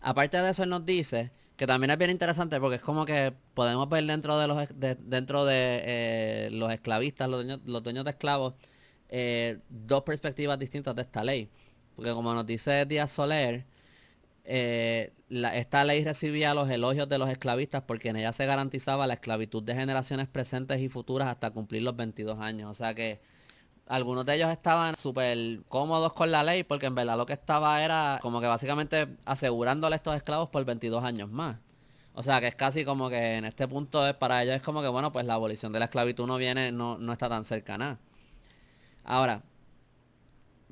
Aparte de eso, él nos dice que también es bien interesante porque es como que podemos ver dentro de los esclavistas, los dueños de esclavos, dos perspectivas distintas de esta ley. Porque como nos dice Díaz Soler, esta ley recibía los elogios de los esclavistas porque en ella se garantizaba la esclavitud de generaciones presentes y futuras hasta cumplir los 22 años. O sea que algunos de ellos estaban súper cómodos con la ley porque en verdad lo que estaba era como que básicamente asegurándole a estos esclavos por 22 años más. O sea que es casi como que en este punto para ellos es como que bueno, pues la abolición de la esclavitud no está tan cercana. Ahora,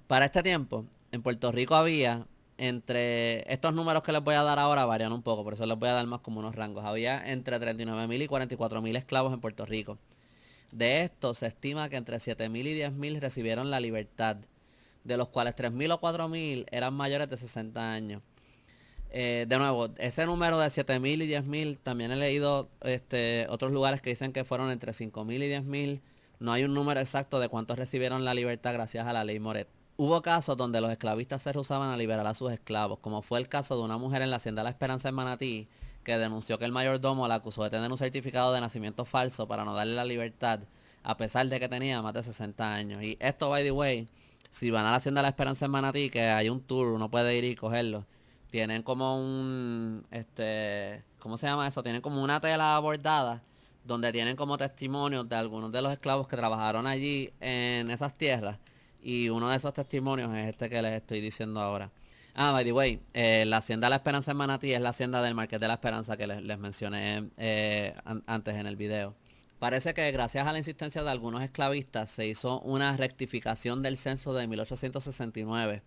para este tiempo, en Puerto Rico había, entre estos números que les voy a dar ahora varían un poco, por eso les voy a dar más como unos rangos. Había entre 39.000 y 44.000 esclavos en Puerto Rico. De estos, se estima que entre 7.000 y 10.000 recibieron la libertad, de los cuales 3.000 o 4.000 eran mayores de 60 años. De nuevo, ese número de 7.000 y 10.000, también he leído otros lugares que dicen que fueron entre 5.000 y 10.000. No hay un número exacto de cuántos recibieron la libertad gracias a la ley Moret. Hubo casos donde los esclavistas se rehusaban a liberar a sus esclavos, como fue el caso de una mujer en la hacienda La Esperanza en Manatí, que denunció que el mayordomo la acusó de tener un certificado de nacimiento falso para no darle la libertad, a pesar de que tenía más de 60 años. Y esto, by the way, si van a la hacienda La Esperanza en Manatí, que hay un tour, uno puede ir y cogerlo. Tienen como ¿cómo se llama eso? Tienen como una tela bordada donde tienen como testimonios de algunos de los esclavos que trabajaron allí en esas tierras. Y uno de esos testimonios es este que les estoy diciendo ahora. Ah, by the way, la hacienda La Esperanza en Manatí es la hacienda del Marqués de la Esperanza que les mencioné antes en el video. Parece que gracias a la insistencia de algunos esclavistas se hizo una rectificación del censo de 1869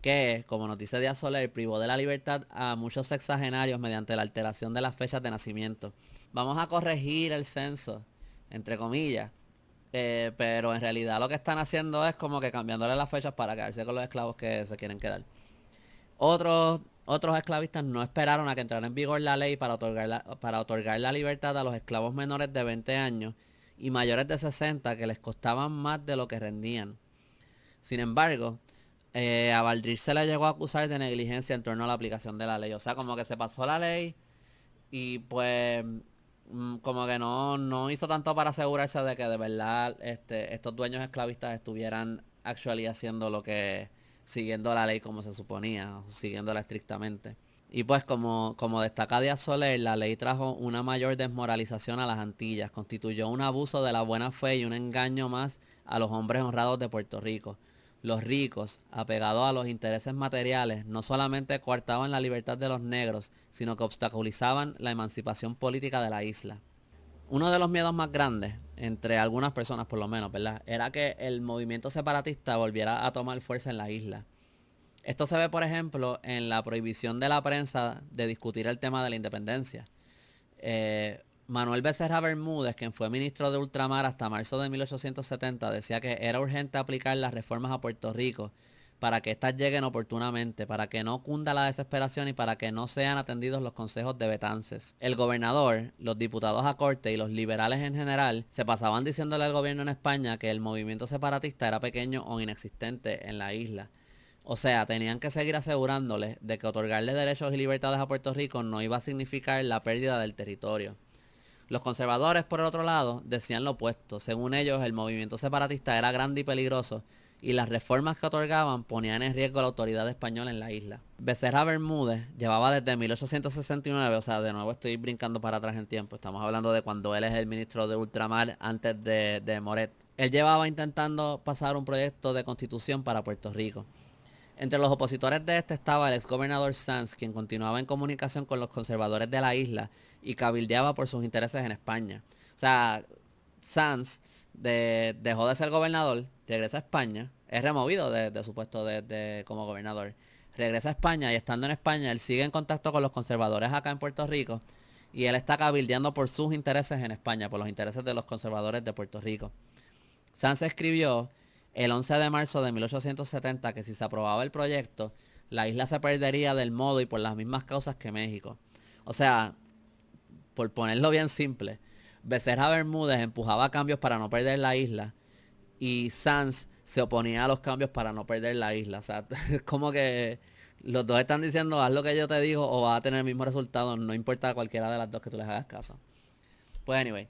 que, como nos dice Díaz Soler, privó de la libertad a muchos sexagenarios mediante la alteración de las fechas de nacimiento. Vamos a corregir el censo, entre comillas, pero en realidad lo que están haciendo es como que cambiándole las fechas para quedarse con los esclavos que se quieren quedar. Otros esclavistas no esperaron a que entrara en vigor la ley para otorgar la libertad a los esclavos menores de 20 años y mayores de 60 que les costaban más de lo que rendían. Sin embargo, a Valdrich se le llegó a acusar de negligencia en torno a la aplicación de la ley. O sea, como que se pasó la ley y pues como que no hizo tanto para asegurarse de que de verdad estos dueños esclavistas estuvieran actually haciendo lo que, siguiendo la ley como se suponía, o siguiéndola estrictamente. Y pues como destaca Díaz Soler, la ley trajo una mayor desmoralización a las Antillas, constituyó un abuso de la buena fe y un engaño más a los hombres honrados de Puerto Rico. Los ricos, apegados a los intereses materiales, no solamente coartaban la libertad de los negros, sino que obstaculizaban la emancipación política de la isla. Uno de los miedos más grandes, entre algunas personas por lo menos, ¿verdad?, era que el movimiento separatista volviera a tomar fuerza en la isla. Esto se ve, por ejemplo, en la prohibición de la prensa de discutir el tema de la independencia. Manuel Becerra Bermúdez, quien fue ministro de Ultramar hasta marzo de 1870, decía que era urgente aplicar las reformas a Puerto Rico para que éstas lleguen oportunamente, para que no cunda la desesperación y para que no sean atendidos los consejos de Betances. El gobernador, los diputados a corte y los liberales en general se pasaban diciéndole al gobierno en España que el movimiento separatista era pequeño o inexistente en la isla. O sea, tenían que seguir asegurándoles de que otorgarle derechos y libertades a Puerto Rico no iba a significar la pérdida del territorio. Los conservadores, por el otro lado, decían lo opuesto. Según ellos, el movimiento separatista era grande y peligroso y las reformas que otorgaban ponían en riesgo la autoridad española en la isla. Becerra Bermúdez llevaba desde 1869, o sea, de nuevo estoy brincando para atrás en tiempo, estamos hablando de cuando él es el ministro de Ultramar antes de Moret. Él llevaba intentando pasar un proyecto de constitución para Puerto Rico. Entre los opositores de este estaba el exgobernador Sanz, quien continuaba en comunicación con los conservadores de la isla y cabildeaba por sus intereses en España. O sea, Sanz dejó de ser gobernador, regresa a España, es removido de su puesto como gobernador. Regresa a España y estando en España, él sigue en contacto con los conservadores acá en Puerto Rico y él está cabildeando por sus intereses en España, por los intereses de los conservadores de Puerto Rico. Sanz escribió el 11 de marzo de 1870 que si se aprobaba el proyecto, la isla se perdería del modo y por las mismas causas que México. O sea, por ponerlo bien simple, Becerra Bermúdez empujaba cambios para no perder la isla y Sanz se oponía a los cambios para no perder la isla. O sea, es como que los dos están diciendo haz lo que yo te digo o vas a tener el mismo resultado, no importa cualquiera de las dos que tú les hagas caso. Pues anyway,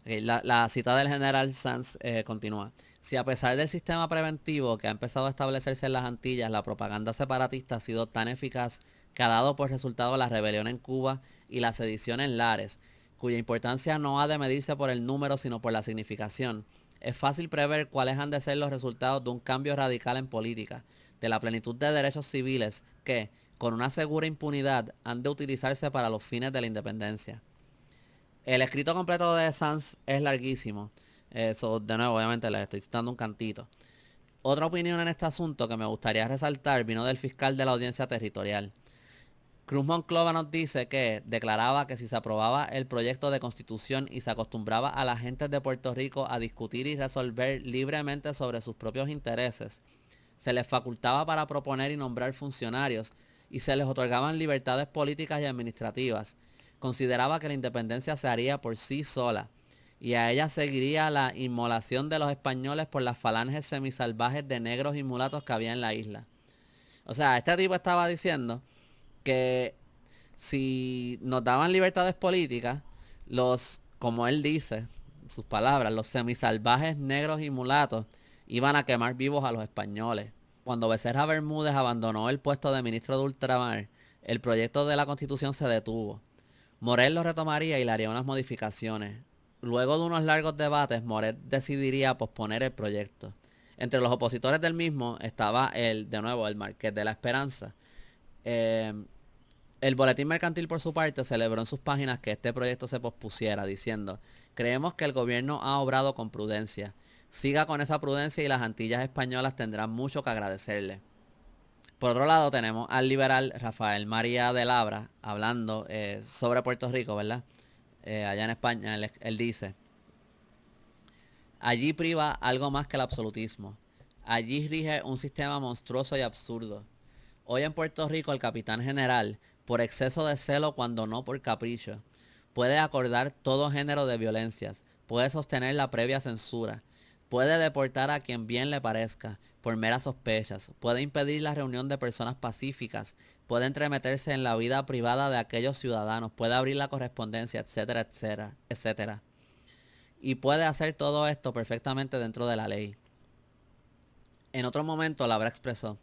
la cita del general Sanz continúa. Si a pesar del sistema preventivo que ha empezado a establecerse en las Antillas, la propaganda separatista ha sido tan eficaz que ha dado por resultado la rebelión en Cuba y la sedición en Lares, cuya importancia no ha de medirse por el número sino por la significación, es fácil prever cuáles han de ser los resultados de un cambio radical en política, de la plenitud de derechos civiles que, con una segura impunidad, han de utilizarse para los fines de la independencia. El escrito completo de Sanz es larguísimo. Eso, de nuevo, obviamente les estoy citando un cantito. Otra opinión en este asunto que me gustaría resaltar vino del fiscal de la audiencia territorial. Cruz Monclova nos dice que declaraba que si se aprobaba el proyecto de constitución y se acostumbraba a la gente de Puerto Rico a discutir y resolver libremente sobre sus propios intereses, se les facultaba para proponer y nombrar funcionarios y se les otorgaban libertades políticas y administrativas. Consideraba que la independencia se haría por sí sola y a ella seguiría la inmolación de los españoles por las falanges semisalvajes de negros y mulatos que había en la isla. O sea, este tipo estaba diciendo que si nos daban libertades políticas, como él dice, sus palabras, los semisalvajes negros y mulatos iban a quemar vivos a los españoles. Cuando Becerra Bermúdez abandonó el puesto de ministro de Ultramar, el proyecto de la Constitución se detuvo. Morel lo retomaría y le haría unas modificaciones. Luego de unos largos debates, Morel decidiría posponer el proyecto. Entre los opositores del mismo estaba de nuevo, el Marqués de la Esperanza. El Boletín Mercantil, por su parte, celebró en sus páginas que este proyecto se pospusiera, diciendo: creemos que el gobierno ha obrado con prudencia. Siga con esa prudencia y las Antillas españolas tendrán mucho que agradecerle. Por otro lado, tenemos al liberal Rafael María de Labra hablando sobre Puerto Rico, ¿verdad? Allá en España, él dice: allí priva algo más que el absolutismo. Allí rige un sistema monstruoso y absurdo. Hoy en Puerto Rico el capitán general, por exceso de celo cuando no por capricho, puede acordar todo género de violencias, puede sostener la previa censura, puede deportar a quien bien le parezca, por meras sospechas, puede impedir la reunión de personas pacíficas, puede entremeterse en la vida privada de aquellos ciudadanos, puede abrir la correspondencia, etcétera, etcétera, etcétera. Y puede hacer todo esto perfectamente dentro de la ley. En otro momento, Labra expresó: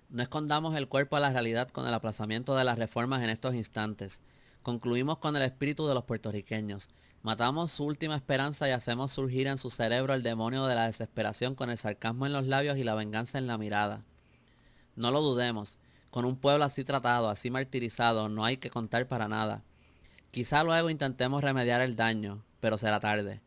no escondamos el cuerpo a la realidad con el aplazamiento de las reformas en estos instantes. Concluimos con el espíritu de los puertorriqueños. Matamos su última esperanza y hacemos surgir en su cerebro el demonio de la desesperación con el sarcasmo en los labios y la venganza en la mirada. No lo dudemos. Con un pueblo así tratado, así martirizado, no hay que contar para nada. Quizá luego intentemos remediar el daño, pero será tarde.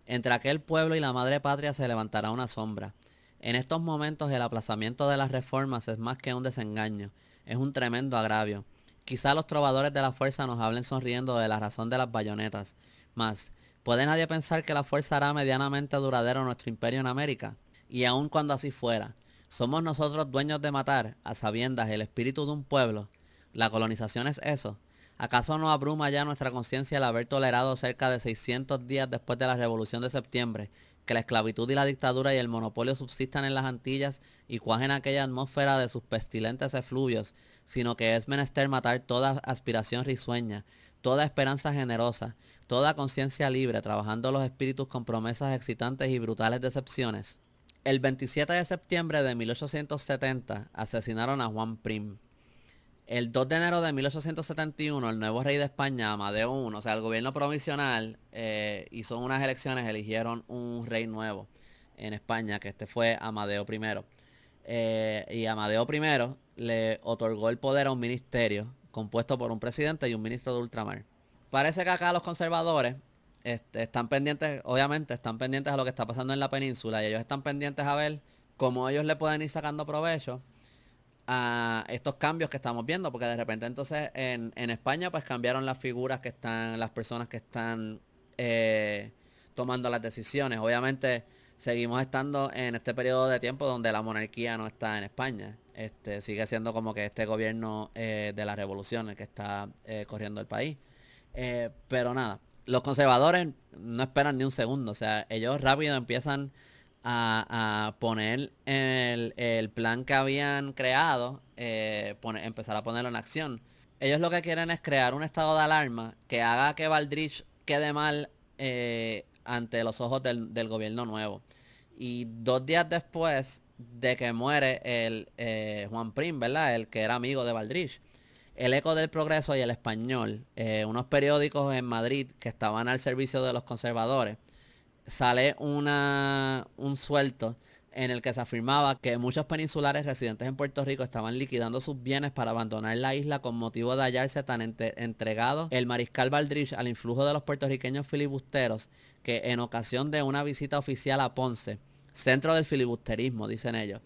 Entre aquel pueblo y la madre patria se levantará una sombra. En estos momentos el aplazamiento de las reformas es más que un desengaño, es un tremendo agravio. Quizá los trovadores de la fuerza nos hablen sonriendo de la razón de las bayonetas, mas ¿puede nadie pensar que la fuerza hará medianamente duradero nuestro imperio en América? Y aun cuando así fuera, ¿somos nosotros dueños de matar, a sabiendas, el espíritu de un pueblo? ¿La colonización es eso? ¿Acaso no abruma ya nuestra conciencia el haber tolerado cerca de 600 días después de la Revolución de Septiembre que la esclavitud y la dictadura y el monopolio subsistan en las Antillas y cuajen aquella atmósfera de sus pestilentes efluvios, sino que es menester matar toda aspiración risueña, toda esperanza generosa, toda conciencia libre, trabajando los espíritus con promesas excitantes y brutales decepciones? El 27 de septiembre de 1870 asesinaron a Juan Prim. El 2 de enero de 1871, el nuevo rey de España, Amadeo I, o sea, el gobierno provisional, hizo unas elecciones, eligieron un rey nuevo en España, que este fue Amadeo I. Y Amadeo I le otorgó el poder a un ministerio compuesto por un presidente y un ministro de ultramar. Parece que acá los conservadores están pendientes, obviamente, están pendientes a lo que está pasando en la península y ellos están pendientes a ver cómo ellos le pueden ir sacando provecho a estos cambios que estamos viendo, porque de repente entonces en España pues cambiaron las figuras que están, las personas que están tomando las decisiones. Obviamente seguimos estando en este periodo de tiempo donde la monarquía no está en España. Sigue siendo como que este gobierno de la revolución el que está corriendo el país. Pero nada, los conservadores no esperan ni un segundo, o sea, ellos rápido empiezan a poner el plan que habían creado, empezar a ponerlo en acción. Ellos lo que quieren es crear un estado de alarma que haga que Valdrich quede mal ante los ojos del gobierno nuevo. Y 2 días después de que muere el Juan Prim, ¿verdad? El que era amigo de Valdrich, el Eco del Progreso y El Español, unos periódicos en Madrid que estaban al servicio de los conservadores, sale un suelto en el que se afirmaba que muchos peninsulares residentes en Puerto Rico estaban liquidando sus bienes para abandonar la isla con motivo de hallarse tan entregado el mariscal Valdrich al influjo de los puertorriqueños filibusteros que en ocasión de una visita oficial a Ponce, centro del filibusterismo, dicen ellos,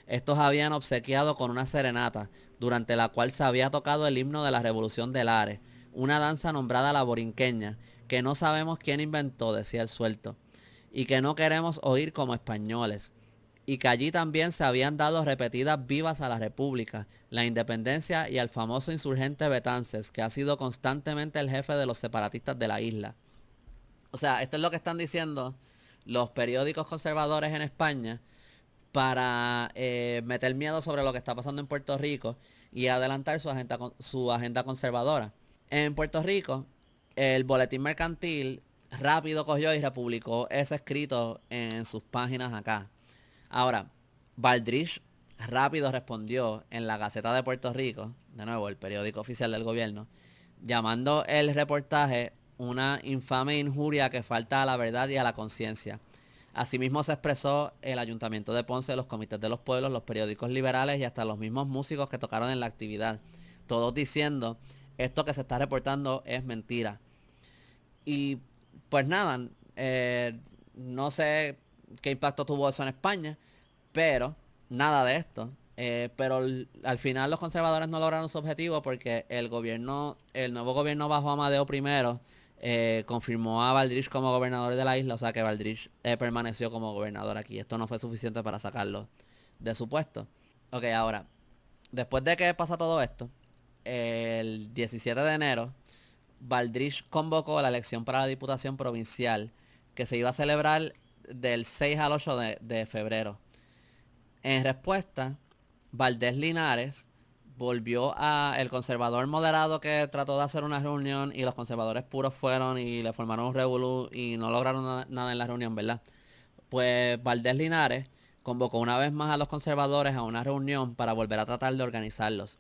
estos habían obsequiado con una serenata, durante la cual se había tocado el himno de la Revolución de Lares, una danza nombrada la borinqueña, que no sabemos quién inventó, decía el suelto, y que no queremos oír como españoles, y que allí también se habían dado repetidas vivas a la República, la Independencia y al famoso insurgente Betances, que ha sido constantemente el jefe de los separatistas de la isla. O sea, esto es lo que están diciendo los periódicos conservadores en España para meter miedo sobre lo que está pasando en Puerto Rico y adelantar su agenda conservadora. En Puerto Rico, el Boletín Mercantil rápido cogió y republicó ese escrito en sus páginas acá. Ahora, Baldrich rápido respondió en la Gaceta de Puerto Rico, de nuevo el periódico oficial del gobierno, llamando el reportaje una infame injuria que falta a la verdad y a la conciencia. Asimismo se expresó el Ayuntamiento de Ponce, los comités de los pueblos, los periódicos liberales y hasta los mismos músicos que tocaron en la actividad, todos diciendo esto que se está reportando es mentira. Y pues nada, no sé qué impacto tuvo eso en España, pero nada de esto. Pero al final los conservadores no lograron su objetivo porque el nuevo gobierno bajo Amadeo I confirmó a Baldrich como gobernador de la isla, o sea que Baldrich permaneció como gobernador aquí. Esto no fue suficiente para sacarlo de su puesto. Ok, ahora, después de que pasa todo esto, el 17 de enero, Baldrich convocó la elección para la Diputación Provincial que se iba a celebrar del 6 al 8 de febrero. En respuesta, Valdés Linares volvió a el conservador moderado que trató de hacer una reunión y los conservadores puros fueron y le formaron un revolú y no lograron nada en la reunión, ¿verdad? Pues Valdés Linares convocó una vez más a los conservadores a una reunión para volver a tratar de organizarlos.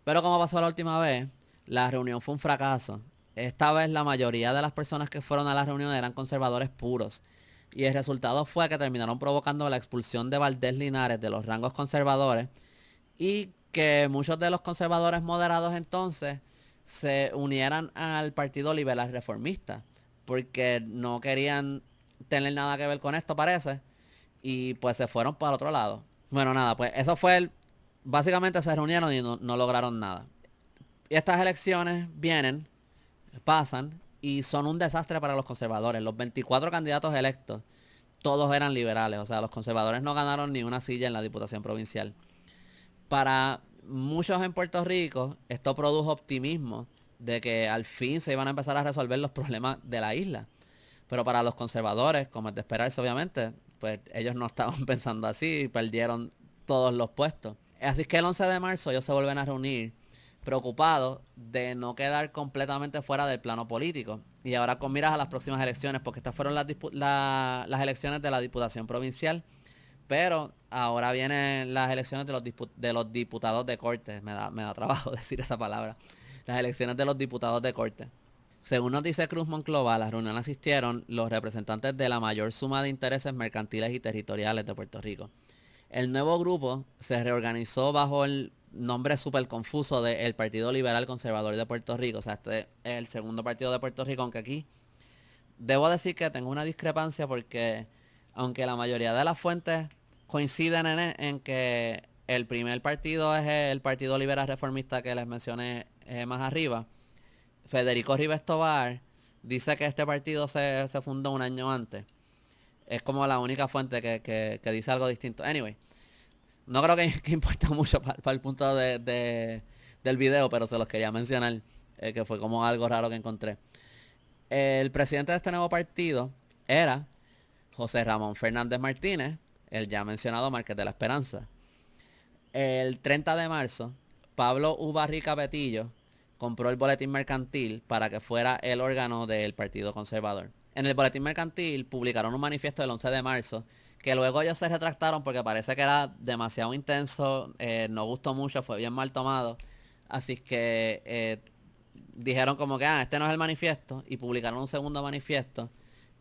Pero como pasó la última vez, la reunión fue un fracaso. Esta vez la mayoría de las personas que fueron a la reunión eran conservadores puros. Y el resultado fue que terminaron provocando la expulsión de Valdés Linares de los rangos conservadores y que muchos de los conservadores moderados entonces se unieran al Partido Liberal Reformista porque no querían tener nada que ver con esto, parece, y pues se fueron para el otro lado. Bueno, nada, pues eso fue básicamente se reunieron y no lograron nada. Y estas elecciones vienen, pasan y son un desastre para los conservadores. Los 24 candidatos electos, todos eran liberales. O sea, los conservadores no ganaron ni una silla en la Diputación Provincial. Para muchos en Puerto Rico, esto produjo optimismo de que al fin se iban a empezar a resolver los problemas de la isla. Pero para los conservadores, como es de esperarse obviamente, pues ellos no estaban pensando así y perdieron todos los puestos. Así que el 11 de marzo ellos se vuelven a reunir preocupados de no quedar completamente fuera del plano político. Y ahora con miras a las próximas elecciones, porque estas fueron las elecciones de la Diputación Provincial, pero ahora vienen las elecciones de los diputados de corte. Me da trabajo decir esa palabra. Las elecciones de los diputados de corte. Según nos dice Cruz Monclova, a la reunión asistieron los representantes de la mayor suma de intereses mercantiles y territoriales de Puerto Rico. El nuevo grupo se reorganizó bajo el nombre súper confuso del Partido Liberal Conservador de Puerto Rico. O sea, este es el segundo partido de Puerto Rico, aunque aquí debo decir que tengo una discrepancia porque aunque la mayoría de las fuentes coinciden en que el primer partido es el Partido Liberal Reformista que les mencioné más arriba, Federico Rivas Tovar dice que este partido se fundó un año antes. Es como la única fuente que dice algo distinto. Anyway, no creo que importa mucho para el punto del video, pero se los quería mencionar, que fue como algo raro que encontré. El presidente de este nuevo partido era José Ramón Fernández Martínez, el ya mencionado Márquez de la Esperanza. El 30 de marzo, Pablo Ubarrica Petillo compró el Boletín Mercantil para que fuera el órgano del Partido Conservador. En el Boletín Mercantil publicaron un manifiesto el 11 de marzo que luego ellos se retractaron porque parece que era demasiado intenso, no gustó mucho, fue bien mal tomado. Así que dijeron como que este no es el manifiesto y publicaron un segundo manifiesto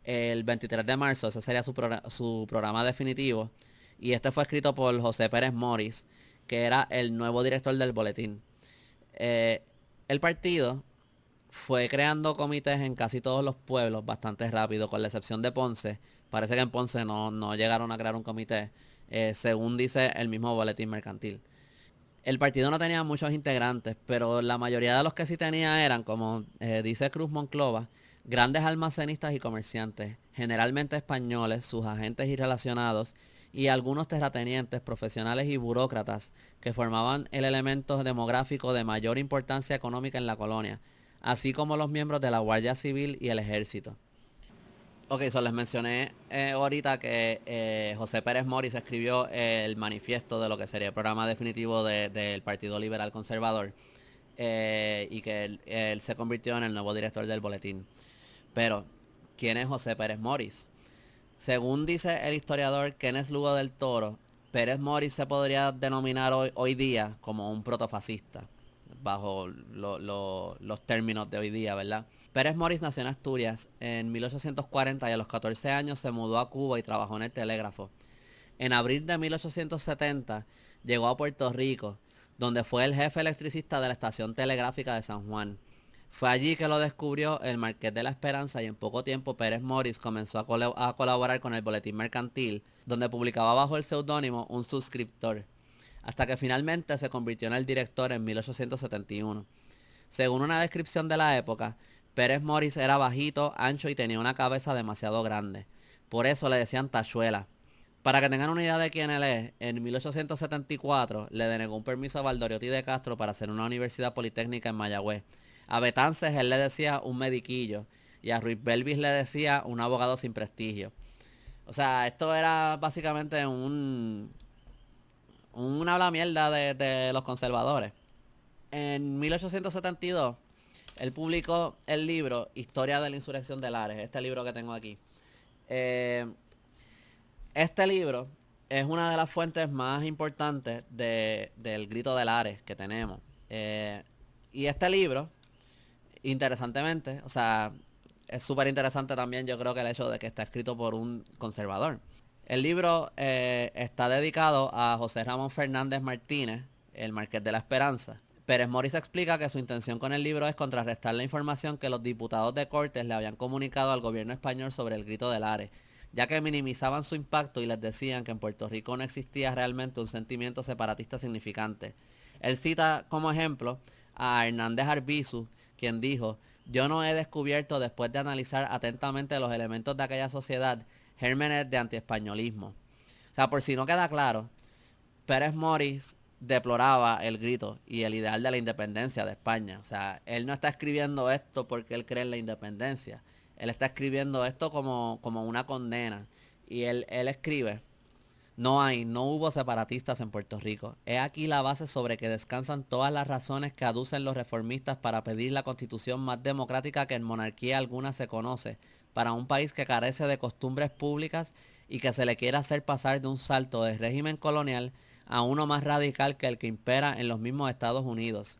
el 23 de marzo, ese sería su programa definitivo. Y este fue escrito por José Pérez Morris, que era el nuevo director del boletín. El partido fue creando comités en casi todos los pueblos bastante rápido, con la excepción de Ponce. Parece que en Ponce no llegaron a crear un comité, según dice el mismo boletín mercantil. El partido no tenía muchos integrantes, pero la mayoría de los que sí tenía eran, como dice Cruz Monclova, grandes almacenistas y comerciantes, generalmente españoles, sus agentes y relacionados, y algunos terratenientes, profesionales y burócratas que formaban el elemento demográfico de mayor importancia económica en la colonia, así como los miembros de la Guardia Civil y el Ejército. Ok, les mencioné ahorita que José Pérez Moris escribió el manifiesto de lo que sería el programa definitivo del Partido Liberal Conservador, y que él se convirtió en el nuevo director del boletín. Pero, ¿quién es José Pérez Moris? Según dice el historiador Kenneth Lugo del Toro, Pérez Moris se podría denominar hoy día como un protofascista, bajo los términos de hoy día, ¿verdad? Pérez Moris nació en Asturias en 1840 y a los 14 años se mudó a Cuba y trabajó en el telégrafo. En abril de 1870 llegó a Puerto Rico, donde fue el jefe electricista de la estación telegráfica de San Juan. Fue allí que lo descubrió el Marqués de la Esperanza y en poco tiempo Pérez Moris comenzó a colaborar con el Boletín Mercantil, donde publicaba bajo el seudónimo Un Suscriptor, hasta que finalmente se convirtió en el director en 1871. Según una descripción de la época, Pérez Moris era bajito, ancho y tenía una cabeza demasiado grande. Por eso le decían tachuela. Para que tengan una idea de quién él es, en 1874 le denegó un permiso a Valdoriotti de Castro para hacer una universidad politécnica en Mayagüez. A Betances él le decía un mediquillo y a Ruiz Belvis le decía un abogado sin prestigio. O sea, esto era básicamente un habla mierda de los conservadores. En 1872 él publicó el libro Historia de la Insurrección de Lares, este libro que tengo aquí. Eh, Este libro es una de las fuentes más importantes del grito de Lares que tenemos. Y este libro, interesantemente, o sea, es súper interesante también, yo creo que el hecho de que está escrito por un conservador. El libro está dedicado a José Ramón Fernández Martínez, el Marqués de la Esperanza. Pérez Moris explica que su intención con el libro es contrarrestar la información que los diputados de Cortes le habían comunicado al gobierno español sobre el grito de Lares, ya que minimizaban su impacto y les decían que en Puerto Rico no existía realmente un sentimiento separatista significante. Él cita como ejemplo a Hernández Arbizu, quien dijo: yo no he descubierto, después de analizar atentamente los elementos de aquella sociedad, gérmenes de antiespañolismo. O sea, por si no queda claro, Pérez Moris deploraba el grito y el ideal de la independencia de España. O sea, él no está escribiendo esto porque él cree en la independencia. Él está escribiendo esto como una condena. Y él escribe: no hubo separatistas en Puerto Rico. He aquí la base sobre que descansan todas las razones que aducen los reformistas para pedir la constitución más democrática que en monarquía alguna se conoce, para un país que carece de costumbres públicas y que se le quiere hacer pasar de un salto de régimen colonial a uno más radical que el que impera en los mismos Estados Unidos.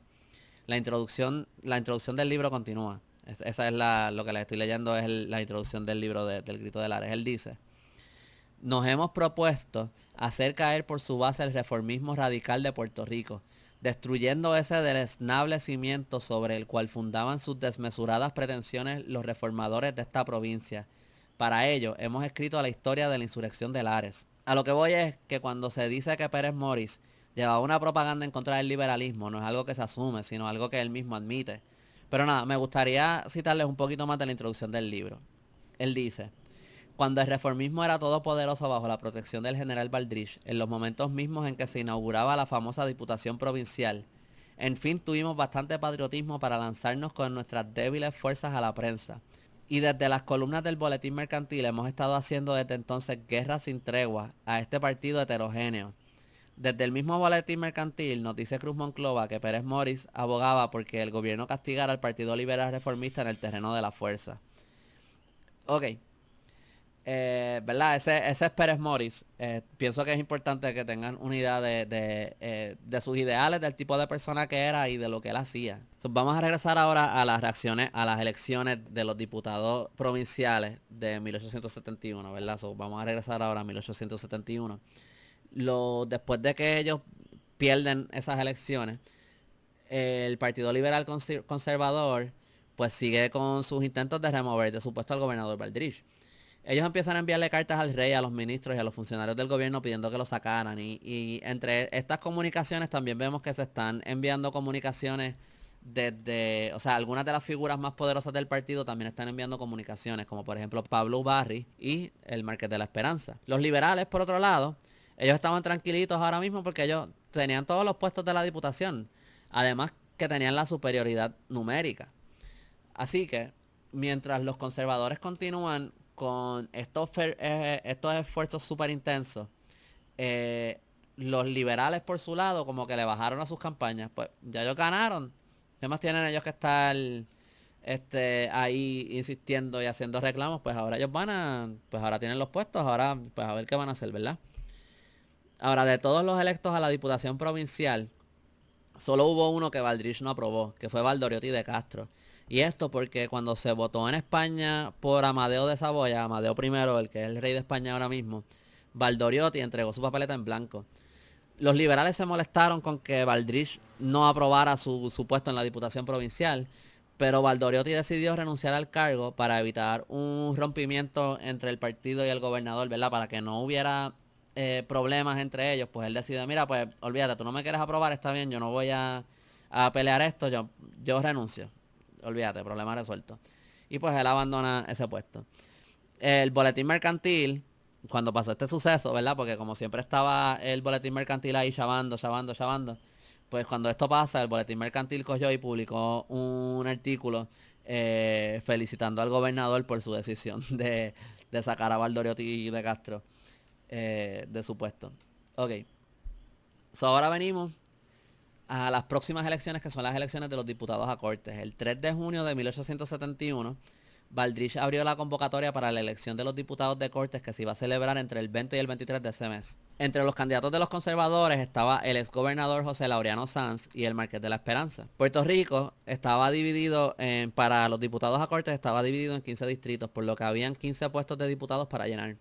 La introducción del libro continúa. Esa es lo que les estoy leyendo, es la introducción del libro del Grito de Lares. Él dice: nos hemos propuesto hacer caer por su base el reformismo radical de Puerto Rico, destruyendo ese deleznable cimiento sobre el cual fundaban sus desmesuradas pretensiones los reformadores de esta provincia. Para ello, hemos escrito la historia de la insurrección de Lares. A lo que voy es que cuando se dice que Pérez Moris llevaba una propaganda en contra del liberalismo, no es algo que se asume, sino algo que él mismo admite. Pero nada, me gustaría citarles un poquito más de la introducción del libro. Él dice: cuando el reformismo era todopoderoso bajo la protección del general Baldrich, en los momentos mismos en que se inauguraba la famosa Diputación Provincial, en fin tuvimos bastante patriotismo para lanzarnos con nuestras débiles fuerzas a la prensa. Y desde las columnas del Boletín Mercantil hemos estado haciendo desde entonces guerra sin tregua a este partido heterogéneo. Desde el mismo Boletín Mercantil nos dice Cruz Monclova que Pérez Moris abogaba porque el gobierno castigara al Partido Liberal Reformista en el terreno de la fuerza. Ok. ¿Verdad? Ese es Pérez Moris. Pienso que es importante que tengan una idea de sus ideales, del tipo de persona que era y de lo que él hacía. Vamos a regresar ahora a las reacciones a las elecciones de los diputados provinciales de 1871, ¿verdad? Vamos a regresar ahora a 1871. Después de que ellos pierden esas elecciones, el Partido Liberal Conservador pues sigue con sus intentos de remover de su puesto al gobernador Baldrich. Ellos empiezan a enviarle cartas al rey, a los ministros y a los funcionarios del gobierno pidiendo que lo sacaran. Y entre estas comunicaciones también vemos que se están enviando comunicaciones desde, o sea, algunas de las figuras más poderosas del partido también están enviando comunicaciones, como por ejemplo Pablo Barry y el Marqués de la Esperanza. Los liberales, por otro lado, ellos estaban tranquilitos ahora mismo porque ellos tenían todos los puestos de la diputación. Además que tenían la superioridad numérica. Así que, mientras los conservadores continúan con estos esfuerzos súper intensos, eh, los liberales por su lado como que le bajaron a sus campañas. Pues ya ellos ganaron. ¿Qué más tienen ellos que estar ahí insistiendo y haciendo reclamos? Pues ahora ellos pues ahora tienen los puestos, ahora pues a ver qué van a hacer, ¿verdad? Ahora, de todos los electos a la Diputación Provincial, solo hubo uno que Baldrich no aprobó, que fue Valdoriotti de Castro. Y esto porque cuando se votó en España por Amadeo de Saboya, Amadeo I, el que es el rey de España ahora mismo, Valdoriotti entregó su papeleta en blanco. Los liberales se molestaron con que Baldrich no aprobara su puesto en la Diputación Provincial, pero Valdoriotti decidió renunciar al cargo para evitar un rompimiento entre el partido y el gobernador, ¿verdad? Para que no hubiera problemas entre ellos, pues él decidió, mira, pues olvídate, tú no me quieres aprobar, está bien, yo no voy a pelear esto, yo renuncio. Olvídate, problema resuelto. Y pues él abandona ese puesto. El boletín mercantil, cuando pasó este suceso, ¿verdad? Porque como siempre estaba el boletín mercantil ahí chavando, chavando, chavando, pues cuando esto pasa, el boletín mercantil cogió y publicó un artículo felicitando al gobernador por su decisión de sacar a Valdoriotti de Castro de su puesto. Ok. So ahora venimos a las próximas elecciones, que son las elecciones de los diputados a Cortes. El 3 de junio de 1871, Baldrich abrió la convocatoria para la elección de los diputados de Cortes, que se iba a celebrar entre el 20 y el 23 de ese mes. Entre los candidatos de los conservadores estaba el exgobernador José Laureano Sanz y el Marqués de la Esperanza. Puerto Rico estaba dividido para los diputados a Cortes, estaba dividido en 15 distritos, por lo que habían 15 puestos de diputados para llenar.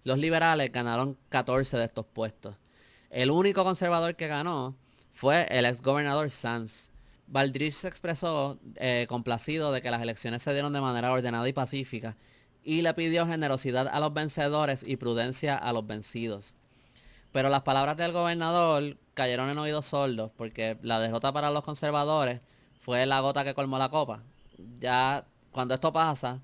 Los liberales ganaron 14 de estos puestos. El único conservador que ganó fue el ex gobernador Sanz. Baldrich se expresó complacido de que las elecciones se dieron de manera ordenada y pacífica y le pidió generosidad a los vencedores y prudencia a los vencidos. Pero las palabras del gobernador cayeron en oídos sordos porque la derrota para los conservadores fue la gota que colmó la copa. Ya cuando esto pasa,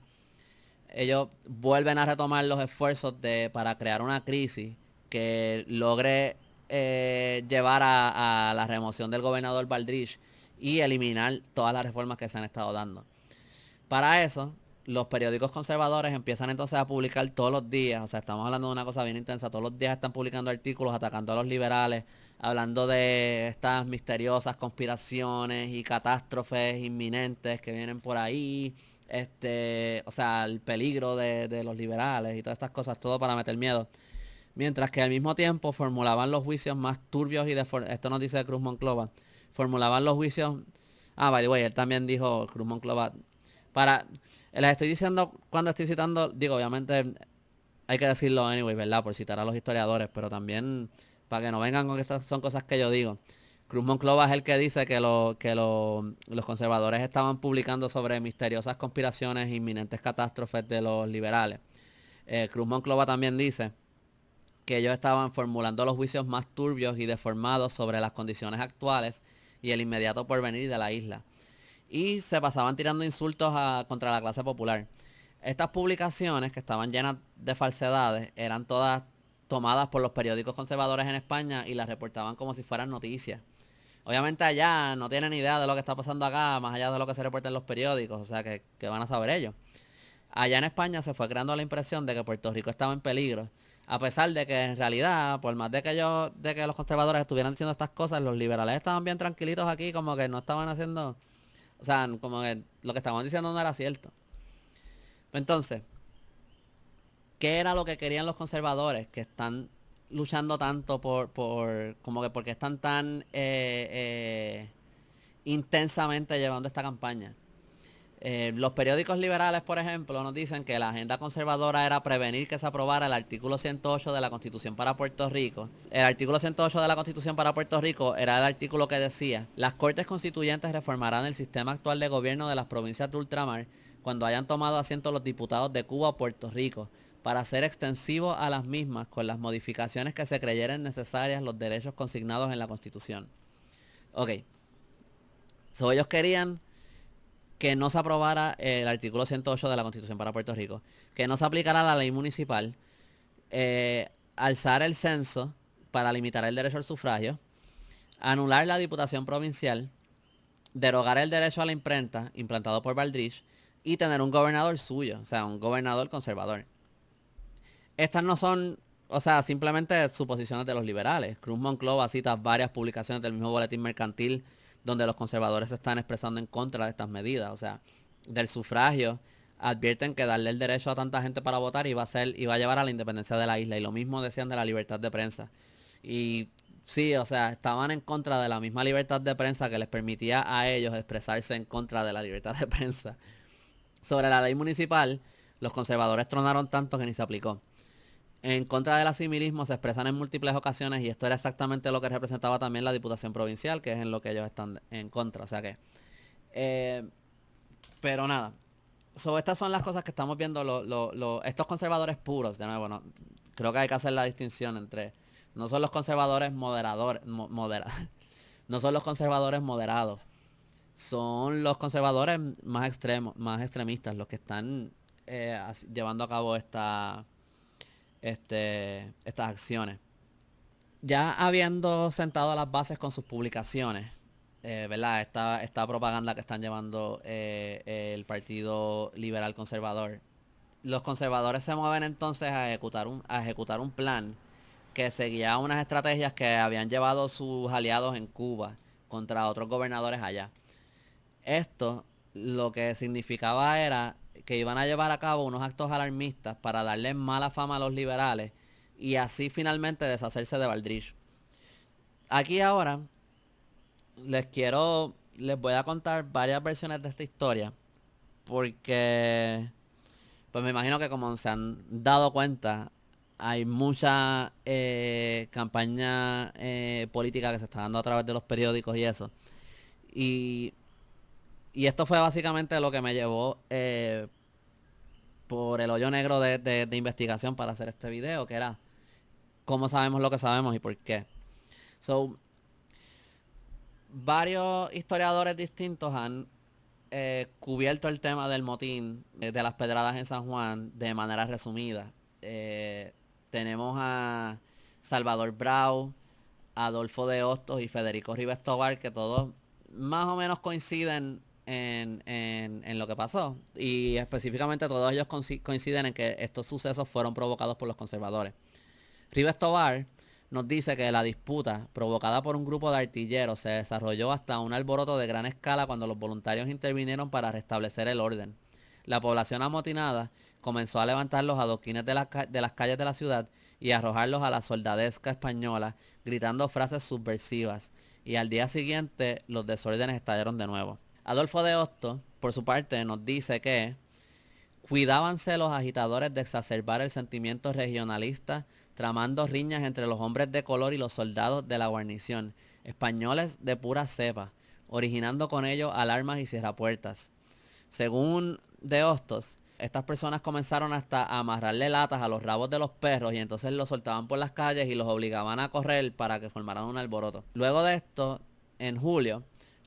ellos vuelven a retomar los esfuerzos para crear una crisis que logre llevar a la remoción del gobernador Baldrich y eliminar todas las reformas que se han estado dando. Para eso, los periódicos conservadores empiezan entonces a publicar todos los días, o sea, estamos hablando de una cosa bien intensa, todos los días están publicando artículos atacando a los liberales, hablando de estas misteriosas conspiraciones y catástrofes inminentes que vienen por ahí, o sea, el peligro de los liberales y todas estas cosas, todo para meter miedo. Mientras que al mismo tiempo formulaban los juicios más turbios y esto nos dice Cruz Monclova, formulaban los juicios. By the way, él también dijo, Cruz Monclova, para, les estoy diciendo cuando estoy citando, digo, obviamente hay que decirlo anyway, ¿verdad? Por citar a los historiadores, pero también para que no vengan con que estas son cosas que yo digo. Cruz Monclova es el que dice que los conservadores estaban publicando sobre misteriosas conspiraciones e inminentes catástrofes de los liberales. Cruz Monclova también dice que ellos estaban formulando los juicios más turbios y deformados sobre las condiciones actuales y el inmediato porvenir de la isla. Y se pasaban tirando insultos contra la clase popular. Estas publicaciones, que estaban llenas de falsedades, eran todas tomadas por los periódicos conservadores en España y las reportaban como si fueran noticias. Obviamente allá no tienen idea de lo que está pasando acá, más allá de lo que se reporta en los periódicos, o sea que van a saber ellos. Allá en España se fue creando la impresión de que Puerto Rico estaba en peligro, a pesar de que en realidad, por más de que los conservadores estuvieran haciendo estas cosas, los liberales estaban bien tranquilitos aquí, como que no estaban haciendo, o sea, como que lo que estaban diciendo no era cierto. Entonces, ¿qué era lo que querían los conservadores que están luchando tanto como que porque están tan intensamente llevando esta campaña? Los periódicos liberales, por ejemplo, nos dicen que la agenda conservadora era prevenir que se aprobara el artículo 108 de la Constitución para Puerto Rico. El artículo 108 de la Constitución para Puerto Rico era el artículo que decía: las Cortes Constituyentes reformarán el sistema actual de gobierno de las provincias de ultramar cuando hayan tomado asiento los diputados de Cuba o Puerto Rico, para ser extensivo a las mismas con las modificaciones que se creyeren necesarias los derechos consignados en la Constitución. Ok. So, ellos querían que no se aprobara el artículo 108 de la Constitución para Puerto Rico, que no se aplicara la ley municipal, alzar el censo para limitar el derecho al sufragio, anular la diputación provincial, derogar el derecho a la imprenta implantado por Baldrige y tener un gobernador suyo, o sea, un gobernador conservador. Estas no son, o sea, simplemente suposiciones de los liberales. Cruz Monclova cita varias publicaciones del mismo Boletín Mercantil donde los conservadores se están expresando en contra de estas medidas, o sea, del sufragio. Advierten que darle el derecho a tanta gente para votar iba a llevar a la independencia de la isla, y lo mismo decían de la libertad de prensa. Y sí, o sea, estaban en contra de la misma libertad de prensa que les permitía a ellos expresarse en contra de la libertad de prensa. Sobre la ley municipal, los conservadores tronaron tanto que ni se aplicó. En contra del asimilismo se expresan en múltiples ocasiones, y esto era exactamente lo que representaba también la Diputación Provincial, que es en lo que ellos están en contra. O sea que... pero nada. So, estas son las cosas que estamos viendo. Estos conservadores puros, de nuevo, no, creo que hay que hacer la distinción entre... No son los conservadores moderadores... no son los conservadores moderados. Son los conservadores más extremos, más extremistas, los que están llevando a cabo estas acciones. Ya habiendo sentado las bases con sus publicaciones, ¿verdad? Esta propaganda que están llevando el Partido Liberal Conservador, los conservadores se mueven entonces a ejecutar un plan que seguía unas estrategias que habían llevado sus aliados en Cuba contra otros gobernadores allá. Esto lo que significaba era que iban a llevar a cabo unos actos alarmistas para darle mala fama a los liberales y así finalmente deshacerse de Baldrige. Aquí ahora les voy a contar varias versiones de esta historia, porque pues me imagino que, como se han dado cuenta, hay mucha campaña política que se está dando a través de los periódicos y eso. Y esto fue básicamente lo que me llevó por el hoyo negro de investigación para hacer este video, que era cómo sabemos lo que sabemos y por qué. So, varios historiadores distintos han cubierto el tema del motín de las pedradas en San Juan de manera resumida. Tenemos a Salvador Brau, Adolfo de Hostos y Federico Rivas Tovar, que todos más o menos coinciden en lo que pasó, y específicamente todos ellos coinciden en que estos sucesos fueron provocados por los conservadores. Rivas Tovar nos dice que la disputa provocada por un grupo de artilleros se desarrolló hasta un alboroto de gran escala cuando los voluntarios intervinieron para restablecer el orden. La población amotinada comenzó a levantar los adoquines de las calles de la ciudad y a arrojarlos a la soldadesca española, gritando frases subversivas, y al día siguiente los desórdenes estallaron de nuevo. Adolfo de Hostos, por su parte, nos dice que cuidábanse los agitadores de exacerbar el sentimiento regionalista, tramando riñas entre los hombres de color y los soldados de la guarnición, españoles de pura cepa, originando con ello alarmas y cierrapuertas. Según de Hostos, estas personas comenzaron hasta a amarrarle latas a los rabos de los perros, y entonces los soltaban por las calles y los obligaban a correr para que formaran un alboroto. Luego de esto, en julio,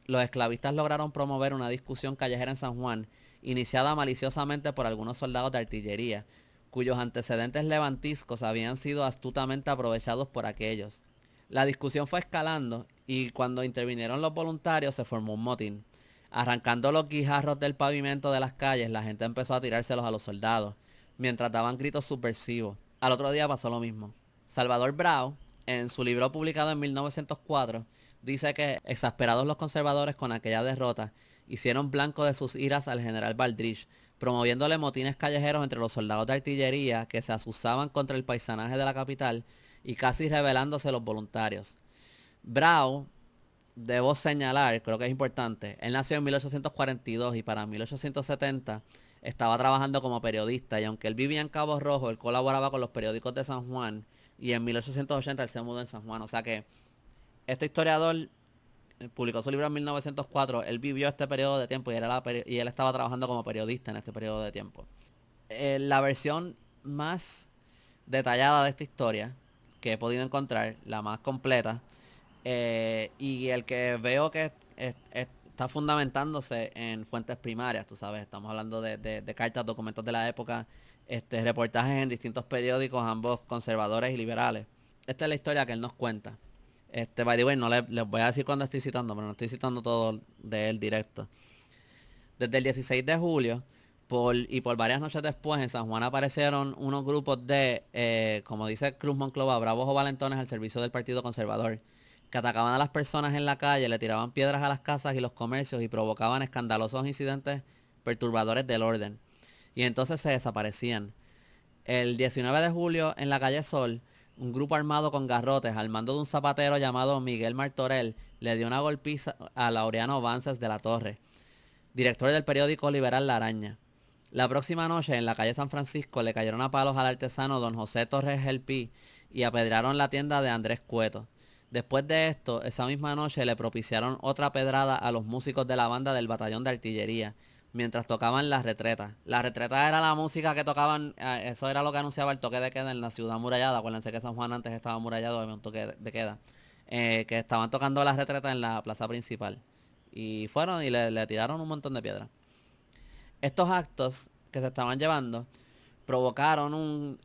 los esclavistas lograron promover una discusión callejera en San Juan, iniciada maliciosamente por algunos soldados de artillería, cuyos antecedentes levantiscos habían sido astutamente aprovechados por aquellos. La discusión fue escalando, y cuando intervinieron los voluntarios se formó un motín. Arrancando los guijarros del pavimento de las calles, la gente empezó a tirárselos a los soldados, mientras daban gritos subversivos. Al otro día pasó lo mismo. Salvador Brau, en su libro publicado en 1904, dice que, exasperados los conservadores con aquella derrota, hicieron blanco de sus iras al general Baldrige, promoviéndole motines callejeros entre los soldados de artillería que se azuzaban contra el paisanaje de la capital y casi rebelándose los voluntarios. Brau debo señalar, creo que es importante, él nació en 1842 y para 1870 estaba trabajando como periodista y aunque él vivía en Cabo Rojo, él colaboraba con los periódicos de San Juan y en 1880 él se mudó en San Juan. O sea que este historiador publicó su libro en 1904, él vivió este periodo de tiempo y él estaba trabajando como periodista en este periodo de tiempo. La versión más detallada de esta historia que he podido encontrar, la más completa, y el que veo que está fundamentándose en fuentes primarias, tú sabes, estamos hablando de cartas, documentos de la época, reportajes en distintos periódicos, ambos conservadores y liberales. Esta es la historia que él nos cuenta. By the way, no les voy a decir cuándo estoy citando, pero no estoy citando todo de él directo. Desde el 16 de julio y por varias noches después en San Juan aparecieron unos grupos como dice Cruz Monclova, bravos o valentones al servicio del Partido Conservador, que atacaban a las personas en la calle, le tiraban piedras a las casas y los comercios y provocaban escandalosos incidentes perturbadores del orden. Y entonces se desaparecían. El 19 de julio en la calle Sol, un grupo armado con garrotes al mando de un zapatero llamado Miguel Martorell le dio una golpiza a Laureano Vances de la Torre, director del periódico liberal La Araña. La próxima noche en la calle San Francisco le cayeron a palos al artesano don José Torres Gelpi y apedrearon la tienda de Andrés Cueto. Después de esto, esa misma noche le propiciaron otra pedrada a los músicos de la banda del batallón de artillería, mientras tocaban las retretas. Las retretas era la música que tocaban, eso era lo que anunciaba el toque de queda en la ciudad amurallada. Acuérdense que San Juan antes estaba amurallado, había un toque de queda. Que estaban tocando las retretas en la plaza principal. Y fueron y le tiraron un montón de piedras. Estos actos que se estaban llevando provocaron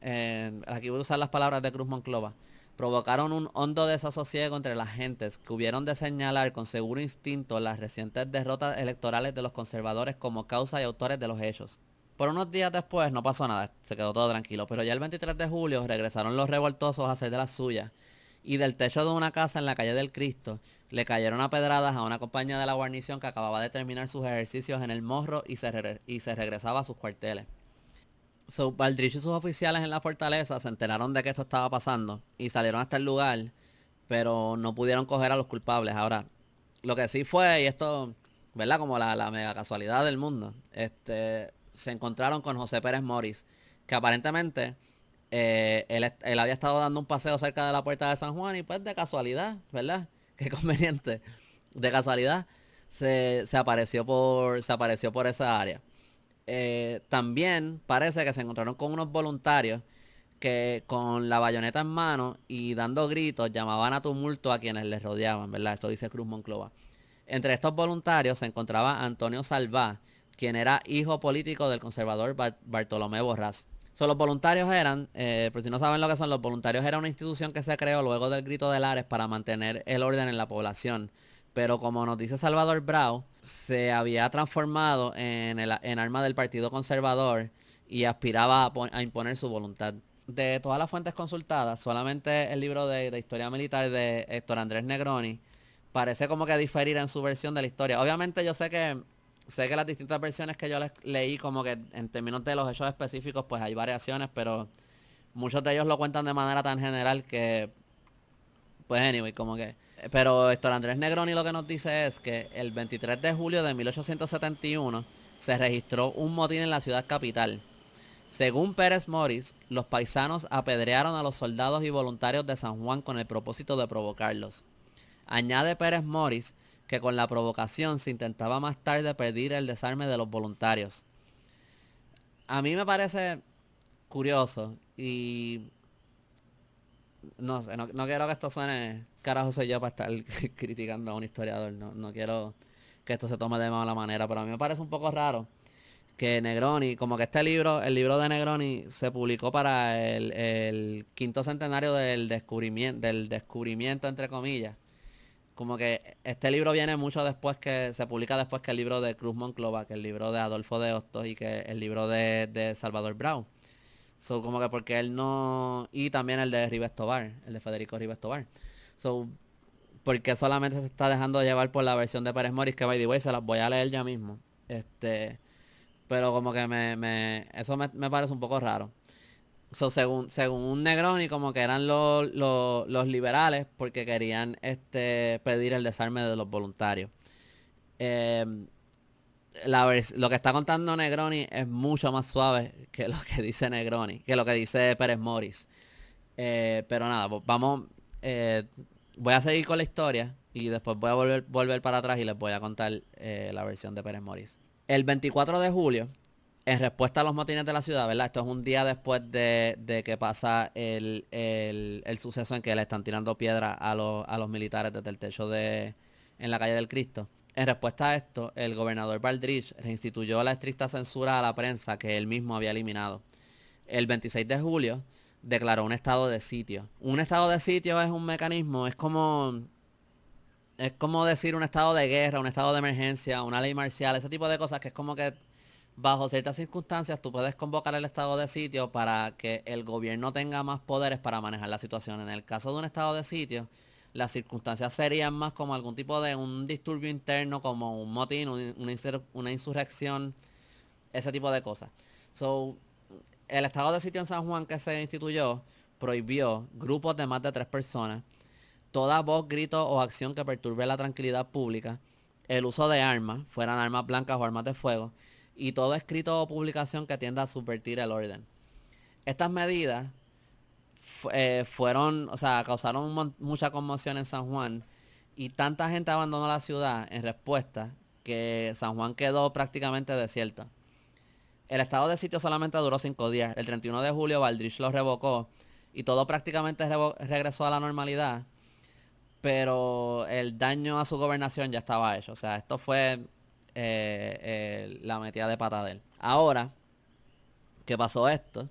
aquí voy a usar las palabras de Cruz Monclova, provocaron un hondo desasosiego entre las gentes que hubieron de señalar con seguro instinto las recientes derrotas electorales de los conservadores como causa y autores de los hechos. Por unos días después no pasó nada, se quedó todo tranquilo, pero ya el 23 de julio regresaron los revoltosos a hacer de las suyas y del techo de una casa en la calle del Cristo le cayeron a pedradas a una compañía de la guarnición que acababa de terminar sus ejercicios en el Morro y se regresaba a sus cuarteles. Valdrich y sus oficiales en la fortaleza se enteraron de que esto estaba pasando y salieron hasta el lugar, pero no pudieron coger a los culpables. Ahora, lo que sí fue, y esto, ¿verdad? Como la mega casualidad del mundo, se encontraron con José Pérez Morís, que aparentemente él había estado dando un paseo cerca de la puerta de San Juan y pues de casualidad, ¿verdad? Qué conveniente. De casualidad se apareció por esa área. También parece que se encontraron con unos voluntarios que con la bayoneta en mano y dando gritos llamaban a tumulto a quienes les rodeaban, ¿verdad? Esto dice Cruz Monclova. Entre estos voluntarios se encontraba Antonio Salvá, quien era hijo político del conservador Bartolomé Borrás. Los voluntarios eran, por si no saben lo que son, los voluntarios era una institución que se creó luego del grito de Lares para mantener el orden en la población. Pero como nos dice Salvador Brau, se había transformado en arma del Partido Conservador y aspiraba a imponer su voluntad. De todas las fuentes consultadas, solamente el libro de historia militar de Héctor Andrés Negroni parece como que diferir en su versión de la historia. Obviamente yo sé que las distintas versiones que yo leí como que en términos de los hechos específicos pues hay variaciones, pero muchos de ellos lo cuentan de manera tan general que pues anyway, como que... Pero Héctor Andrés Negroni lo que nos dice es que el 23 de julio de 1871 se registró un motín en la ciudad capital. Según Pérez Morís, los paisanos apedrearon a los soldados y voluntarios de San Juan con el propósito de provocarlos. Añade Pérez Morís que con la provocación se intentaba más tarde pedir el desarme de los voluntarios. A mí me parece curioso y no sé, no quiero que esto suene carajo soy yo para estar criticando a un historiador, no quiero que esto se tome de mala manera, pero a mí me parece un poco raro que Negroni, como que el libro de Negroni se publicó para el quinto centenario del descubrimiento entre comillas. Como que este libro viene mucho después se publica después que el libro de Cruz Monclova, que el libro de Adolfo de Hostos y que el libro de Salvador Brau. Como que porque él no... Y también el de Ribes Tobar, el de Federico Ribes Tobar. Porque solamente se está dejando llevar por la versión de Pérez Morís, que by the way se las voy a leer ya mismo. Pero como que eso me parece un poco raro. Según Negroni, como que eran los liberales porque querían pedir el desarme de los voluntarios. Eh, lo que está contando Negroni es mucho más suave que lo que dice Negroni, que lo que dice Pérez Morris. Pero nada, vamos. eh, Voy a seguir con la historia y después voy a volver para atrás y les voy a contar la versión de Pérez Morris. El 24 de julio, en respuesta a los motines de la ciudad, ¿verdad? Esto es un día después de que pasa el suceso en que le están tirando piedra a los militares desde el techo en la calle del Cristo. En respuesta a esto, el gobernador Baldrich reinstituyó la estricta censura a la prensa que él mismo había eliminado. El 26 de julio declaró un estado de sitio. Un estado de sitio es un mecanismo, es como decir un estado de guerra, un estado de emergencia, una ley marcial, ese tipo de cosas que es como que bajo ciertas circunstancias tú puedes convocar el estado de sitio para que el gobierno tenga más poderes para manejar la situación. En el caso de un estado de sitio, las circunstancias serían más como algún tipo de un disturbio interno, como un motín, una insurrección, ese tipo de cosas. So, el estado de sitio en San Juan que se instituyó prohibió grupos de más de 3 personas, toda voz, grito o acción que perturbe la tranquilidad pública, el uso de armas, fueran armas blancas o armas de fuego, y todo escrito o publicación que tienda a subvertir el orden. Estas medidas fueron, o sea, causaron mucha conmoción en San Juan y tanta gente abandonó la ciudad en respuesta que San Juan quedó prácticamente desierta. El estado de sitio solamente duró 5 días. El 31 de julio Baldrich lo revocó y todo prácticamente regresó a la normalidad, pero el daño a su gobernación ya estaba hecho. O sea, esto fue la metida de pata de él. Ahora que pasó esto,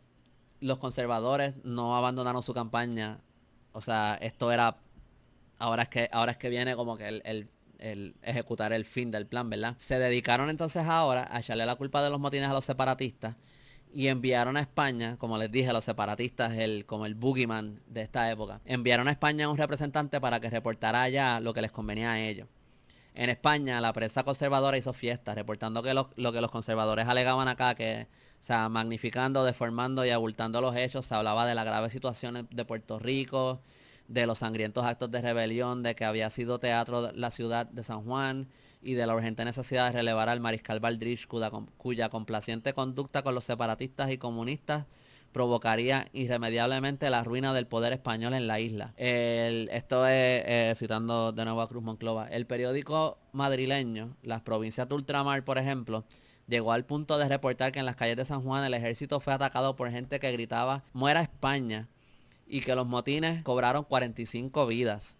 los conservadores no abandonaron su campaña. O sea, esto era... Ahora es que viene como que el ejecutar el fin del plan, ¿verdad? Se dedicaron entonces ahora a echarle la culpa de los motines a los separatistas y enviaron a España, como les dije, los separatistas, como el boogeyman de esta época, enviaron a España un representante para que reportara allá lo que les convenía a ellos. En España, la prensa conservadora hizo fiestas, reportando que lo que los conservadores alegaban acá, que, o sea, magnificando, deformando y abultando los hechos, se hablaba de la grave situación de Puerto Rico, de los sangrientos actos de rebelión, de que había sido teatro la ciudad de San Juan y de la urgente necesidad de relevar al mariscal Baldrich, cuya complaciente conducta con los separatistas y comunistas provocaría irremediablemente la ruina del poder español en la isla. Esto es citando de nuevo a Cruz Monclova. El periódico madrileño, Las Provincias de Ultramar, por ejemplo, llegó al punto de reportar que en las calles de San Juan el ejército fue atacado por gente que gritaba "muera España" y que los motines cobraron 45 vidas.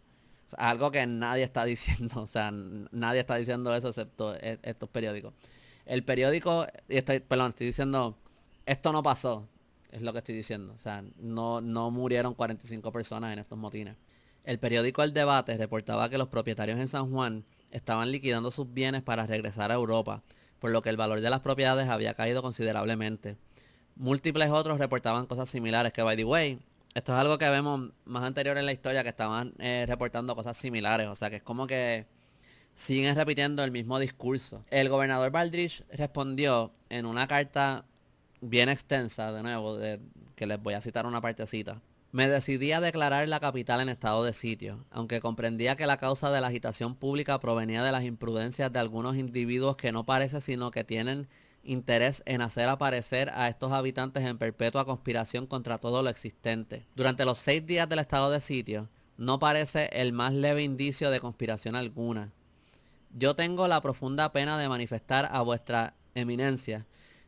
O sea, algo que nadie está diciendo, o sea, nadie está diciendo eso excepto estos periódicos. El periódico, estoy diciendo, esto no pasó, es lo que estoy diciendo. O sea, no murieron 45 personas en estos motines. El periódico El Debate reportaba que los propietarios en San Juan estaban liquidando sus bienes para regresar a Europa, por lo que el valor de las propiedades había caído considerablemente. Múltiples otros reportaban cosas similares, que by the way, esto es algo que vemos más anterior en la historia, que estaban reportando cosas similares, o sea que es como que siguen repitiendo el mismo discurso. El gobernador Baldrich respondió en una carta bien extensa, de nuevo, que les voy a citar una partecita. Me decidí a declarar la capital en estado de sitio, aunque comprendía que la causa de la agitación pública provenía de las imprudencias de algunos individuos que no parece sino que tienen interés en hacer aparecer a estos habitantes en perpetua conspiración contra todo lo existente. Durante los 6 días del estado de sitio, no parece el más leve indicio de conspiración alguna. Yo tengo la profunda pena de manifestar a vuestra eminencia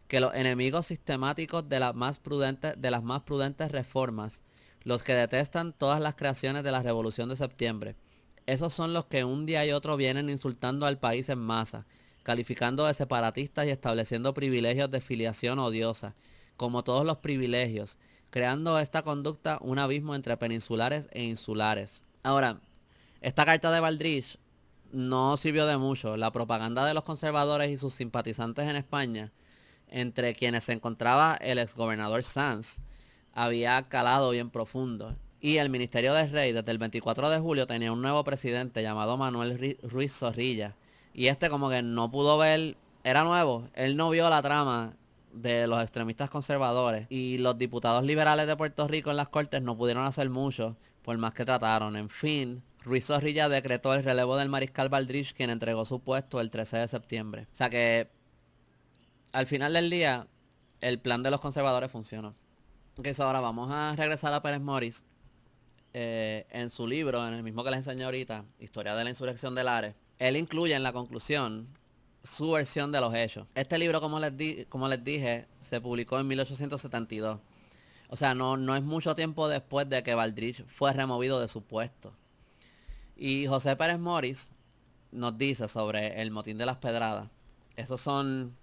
que los enemigos sistemáticos de las más prudentes reformas, los que detestan todas las creaciones de la Revolución de Septiembre, esos son los que un día y otro vienen insultando al país en masa, calificando de separatistas y estableciendo privilegios de filiación odiosa, como todos los privilegios, creando esta conducta un abismo entre peninsulares e insulares. Ahora, esta carta de Baldrich no sirvió de mucho. La propaganda de los conservadores y sus simpatizantes en España, entre quienes se encontraba el exgobernador Sanz, había calado bien profundo. Y el Ministerio del Rey, desde el 24 de julio, tenía un nuevo presidente llamado Manuel Ruiz Zorrilla. Y como que no pudo ver, era nuevo, él no vio la trama de los extremistas conservadores, y los diputados liberales de Puerto Rico en las Cortes no pudieron hacer mucho, por más que trataron. En fin, Ruiz Zorrilla decretó el relevo del mariscal Baldrich, quien entregó su puesto el 13 de septiembre. O sea que, al final del día, el plan de los conservadores funcionó. Ok, so ahora vamos a regresar a Pérez Morris. En su libro, en el mismo que les enseñé ahorita, Historia de la Insurrección de Lares, él incluye en la conclusión su versión de los hechos. Este libro, como les dije, se publicó en 1872. O sea, no es mucho tiempo después de que Baldrich fue removido de su puesto. Y José Pérez Morris nos dice sobre el motín de las Pedradas. Esos son,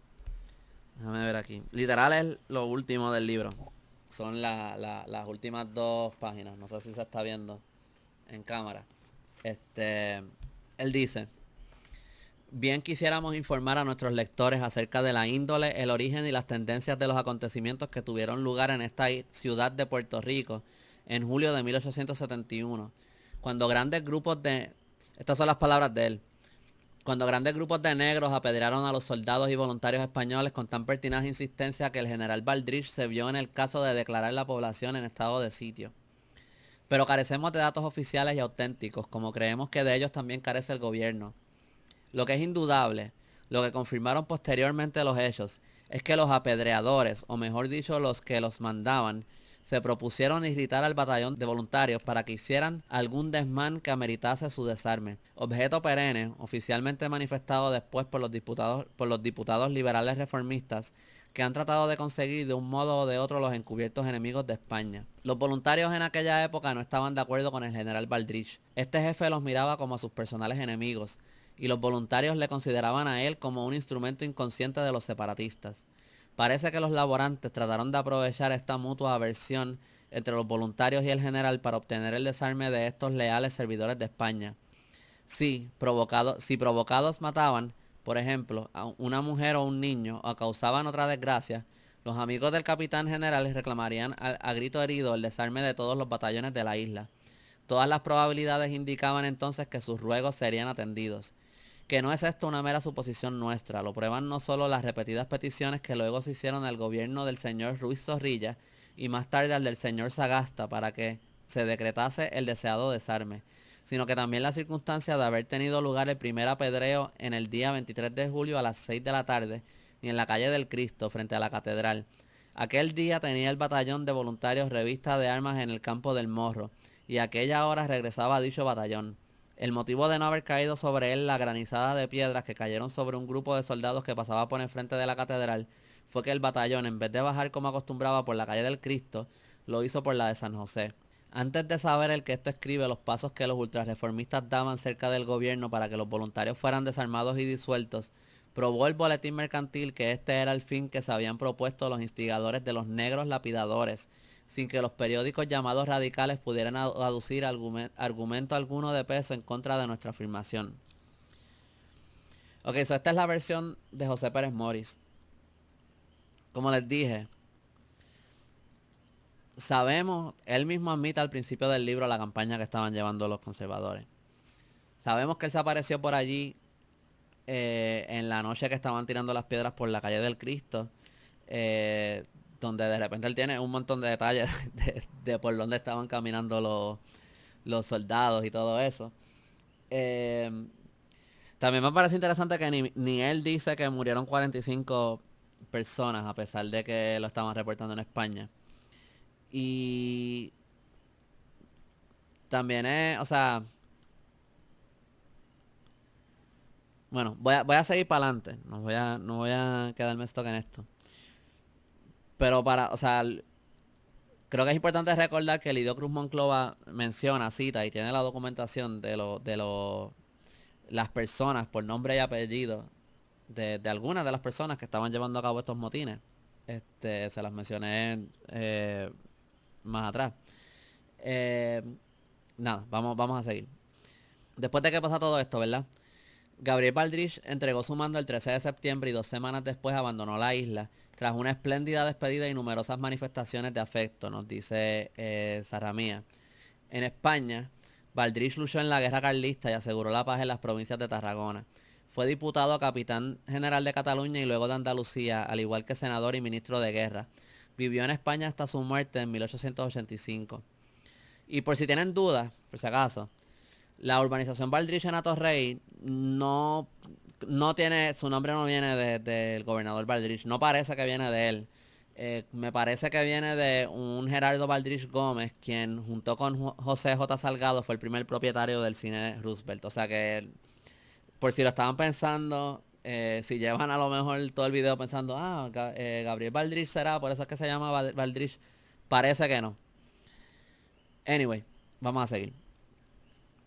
déjame ver aquí, literal es lo último del libro. Son las últimas 2 páginas. No sé si se está viendo en cámara. Él dice: bien quisiéramos informar a nuestros lectores acerca de la índole, el origen y las tendencias de los acontecimientos que tuvieron lugar en esta ciudad de Puerto Rico en julio de 1871, cuando grandes grupos de... Estas son las palabras de él. Cuando grandes grupos de negros apedrearon a los soldados y voluntarios españoles con tan pertinaz insistencia que el general Baldrich se vio en el caso de declarar la población en estado de sitio. Pero carecemos de datos oficiales y auténticos, como creemos que de ellos también carece el gobierno. Lo que es indudable, lo que confirmaron posteriormente los hechos, es que los apedreadores, o mejor dicho los que los mandaban, se propusieron irritar al batallón de voluntarios para que hicieran algún desmán que ameritase su desarme, objeto perenne, oficialmente manifestado después por los diputados liberales reformistas, que han tratado de conseguir de un modo o de otro los encubiertos enemigos de España. Los voluntarios en aquella época no estaban de acuerdo con el general Baldrich. Este jefe los miraba como a sus personales enemigos, y los voluntarios le consideraban a él como un instrumento inconsciente de los separatistas. Parece que los laborantes trataron de aprovechar esta mutua aversión entre los voluntarios y el general para obtener el desarme de estos leales servidores de España. Si provocados mataban, por ejemplo, a una mujer o un niño, o causaban otra desgracia, los amigos del capitán general reclamarían a grito herido el desarme de todos los batallones de la isla. Todas las probabilidades indicaban entonces que sus ruegos serían atendidos. Que no es esto una mera suposición nuestra, lo prueban no solo las repetidas peticiones que luego se hicieron al gobierno del señor Ruiz Zorrilla y más tarde al del señor Sagasta para que se decretase el deseado desarme, sino que también la circunstancia de haber tenido lugar el primer apedreo en el día 23 de julio a las 6 de la tarde y en la calle del Cristo frente a la catedral. Aquel día tenía el batallón de voluntarios revista de armas en el campo del Morro, y a aquella hora regresaba a dicho batallón. El motivo de no haber caído sobre él la granizada de piedras que cayeron sobre un grupo de soldados que pasaba por enfrente de la catedral fue que el batallón, en vez de bajar como acostumbraba por la calle del Cristo, lo hizo por la de San José. Antes de saber el que esto escribe los pasos que los ultrarreformistas daban cerca del gobierno para que los voluntarios fueran desarmados y disueltos, probó el boletín mercantil que este era el fin que se habían propuesto los instigadores de los negros lapidadores, sin que los periódicos llamados radicales pudieran aducir argumento alguno de peso en contra de nuestra afirmación. Ok, so esta es la versión de José Pérez Morris. Como les dije, sabemos, él mismo admite al principio del libro la campaña que estaban llevando los conservadores. Sabemos que él se apareció por allí en la noche que estaban tirando las piedras por la calle del Cristo, donde de repente él tiene un montón de detalles de por dónde estaban caminando los soldados y todo eso. También me parece interesante que ni él dice que murieron 45 personas, a pesar de que lo estaban reportando en España. Y también o sea, bueno, voy a seguir para adelante. No voy a quedarme stock en esto. Pero o sea, creo que es importante recordar que Lidio Cruz Monclova menciona, cita y tiene la documentación de las personas por nombre y apellido de algunas de las personas que estaban llevando a cabo estos motines. Se las mencioné más atrás. Nada, vamos a seguir. Después de que pasa todo esto, ¿verdad? Gabriel Baldrich entregó su mando el 13 de septiembre y 2 semanas después abandonó la isla, tras una espléndida despedida y numerosas manifestaciones de afecto, nos dice Sarramía. En España, Baldrich luchó en la guerra carlista y aseguró la paz en las provincias de Tarragona. fue diputado a capitán general de Cataluña y luego de Andalucía, al igual que senador y ministro de guerra. Vivió en España hasta su muerte en 1885. Y por si tienen dudas, por si acaso, la urbanización Baldrich en Atorrey no tiene, su nombre no viene del gobernador Baldrich, no parece que viene de él. Me parece que viene de un Gerardo Baldrich Gómez, quien junto con José J. Salgado fue el primer propietario del cine Roosevelt. O sea que, por si lo estaban pensando, si llevan a lo mejor todo el video pensando, Gabriel Baldrich será, por eso es que se llama Baldrich, parece que no. Anyway, vamos a seguir.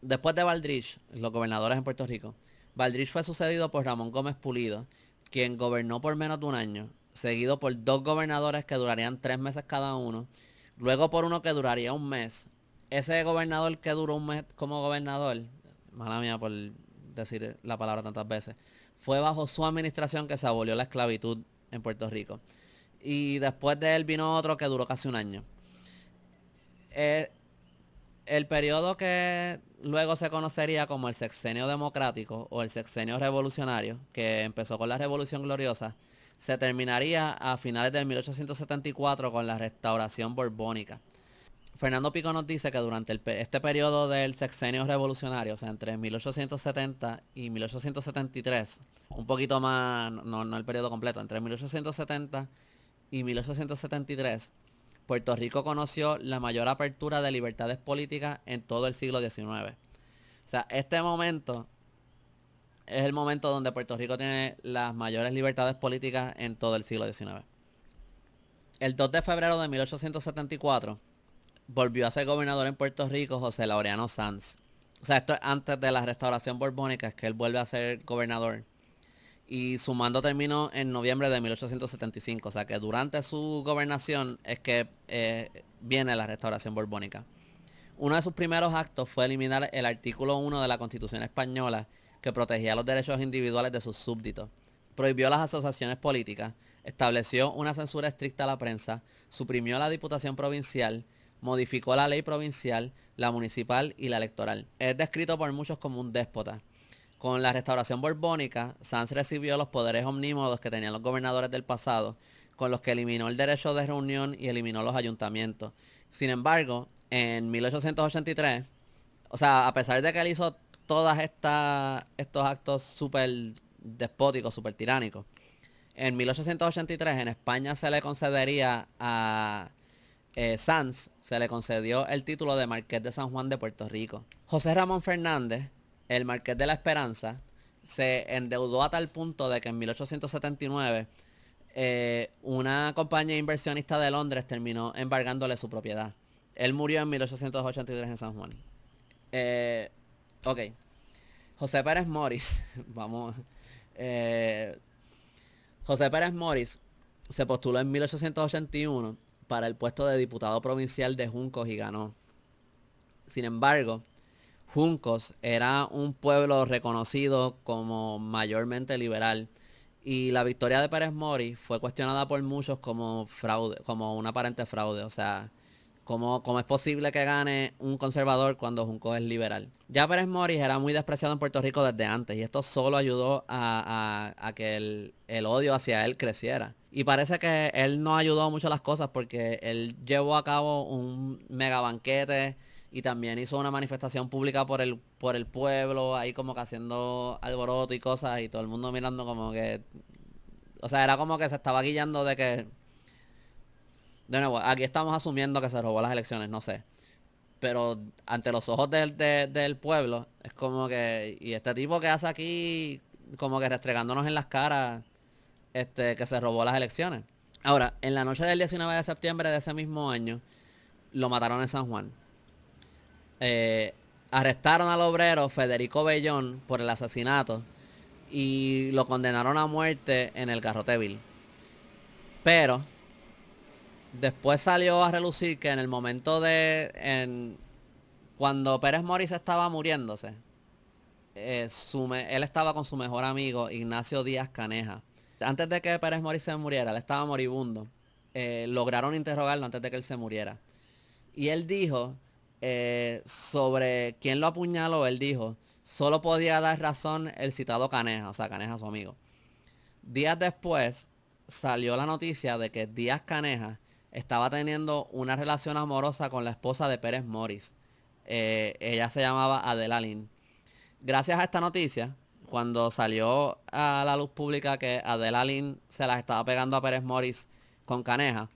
Después de Baldrich, los gobernadores en Puerto Rico, Baldrich fue sucedido por Ramón Gómez Pulido, quien gobernó por menos de un año, seguido por dos gobernadores que durarían 3 meses cada uno, luego por uno que duraría un mes. Ese gobernador que duró un mes como gobernador, mala mía por decir la palabra tantas veces, fue bajo su administración que se abolió la esclavitud en Puerto Rico. Y después de él vino otro que duró casi un año. El periodo que luego se conocería como el sexenio democrático o el sexenio revolucionario, que empezó con la Revolución Gloriosa, se terminaría a finales de 1874 con la restauración borbónica. Fernando Pico nos dice que durante este periodo del sexenio revolucionario, o sea, entre 1870 y 1873, un poquito más, no el periodo completo, entre 1870 y 1873, Puerto Rico conoció la mayor apertura de libertades políticas en todo el siglo XIX. O sea, este momento es el momento donde Puerto Rico tiene las mayores libertades políticas en todo el siglo XIX. El 2 de febrero de 1874 volvió a ser gobernador en Puerto Rico José Laureano Sanz. O sea, esto es antes de la restauración borbónica, es que él vuelve a ser gobernador. Y su mando terminó en noviembre de 1875. O sea que durante su gobernación es que viene la restauración borbónica. Uno de sus primeros actos fue eliminar el artículo 1 de la Constitución española que protegía los derechos individuales de sus súbditos. Prohibió las asociaciones políticas, estableció una censura estricta a la prensa, suprimió la diputación provincial, modificó la ley provincial, la municipal y la electoral. Es descrito por muchos como un déspota. Con la restauración borbónica, Sanz recibió los poderes omnímodos que tenían los gobernadores del pasado, con los que eliminó el derecho de reunión y eliminó los ayuntamientos. Sin embargo, en 1883, o sea, a pesar de que él hizo todos estos actos súper despóticos, súper tiránicos, en 1883 en España se le concedería a Sanz, se le concedió el título de Marqués de San Juan de Puerto Rico. José Ramón Fernández, el Marqués de la Esperanza, se endeudó a tal punto de que en 1879 una compañía inversionista de Londres terminó embargándole su propiedad. Él murió en 1883 en San Juan. Ok. José Pérez Morris. Vamos. José Pérez Morris se postuló en 1881 para el puesto de diputado provincial de Juncos y ganó. Sin embargo, Juncos era un pueblo reconocido como mayormente liberal y la victoria de Pérez Morris fue cuestionada por muchos como fraude, como un aparente fraude. O sea, ¿cómo es posible que gane un conservador cuando Juncos es liberal? Ya Pérez Morris era muy despreciado en Puerto Rico desde antes y esto solo ayudó a que el odio hacia él creciera. Y parece que él no ayudó mucho a las cosas porque él llevó a cabo un mega banquete y también hizo una manifestación pública por el pueblo, ahí como que haciendo alboroto y cosas y todo el mundo mirando como que... O sea, era como que se estaba guiando de que... De nuevo, aquí estamos asumiendo que se robó las elecciones, no sé. Pero ante los ojos del pueblo, es como que... Y este tipo que hace aquí, como que restregándonos en las caras, que se robó las elecciones. Ahora, en la noche del 19 de septiembre de ese mismo año, lo mataron en San Juan. Arrestaron al obrero Federico Bellón por el asesinato y lo condenaron a muerte en el Garrote Vil. Pero después salió a relucir que en el momento cuando Pérez Morris estaba muriéndose, él estaba con su mejor amigo Ignacio Díaz Caneja. Antes de que Pérez Morris se muriera, él estaba moribundo. Lograron interrogarlo antes de que él se muriera. Y él dijo sobre quién lo apuñaló, él dijo, solo podía dar razón el citado Caneja, o sea, Caneja su amigo. Días después salió la noticia de que Díaz Caneja estaba teniendo una relación amorosa con la esposa de Pérez Morris. Ella se llamaba Adela Lynn. Gracias a esta noticia, cuando salió a la luz pública que Adela Lynn se las estaba pegando a Pérez Morris con Caneja,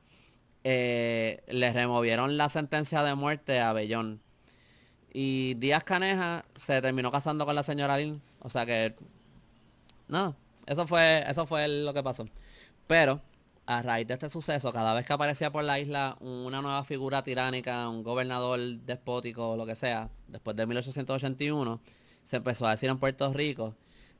le removieron la sentencia de muerte a Bellón. Y Díaz Caneja se terminó casando con la señora Lynn. O sea que, nada, eso fue lo que pasó. Pero, a raíz de este suceso, cada vez que aparecía por la isla una nueva figura tiránica, un gobernador despótico o lo que sea, después de 1881, se empezó a decir en Puerto Rico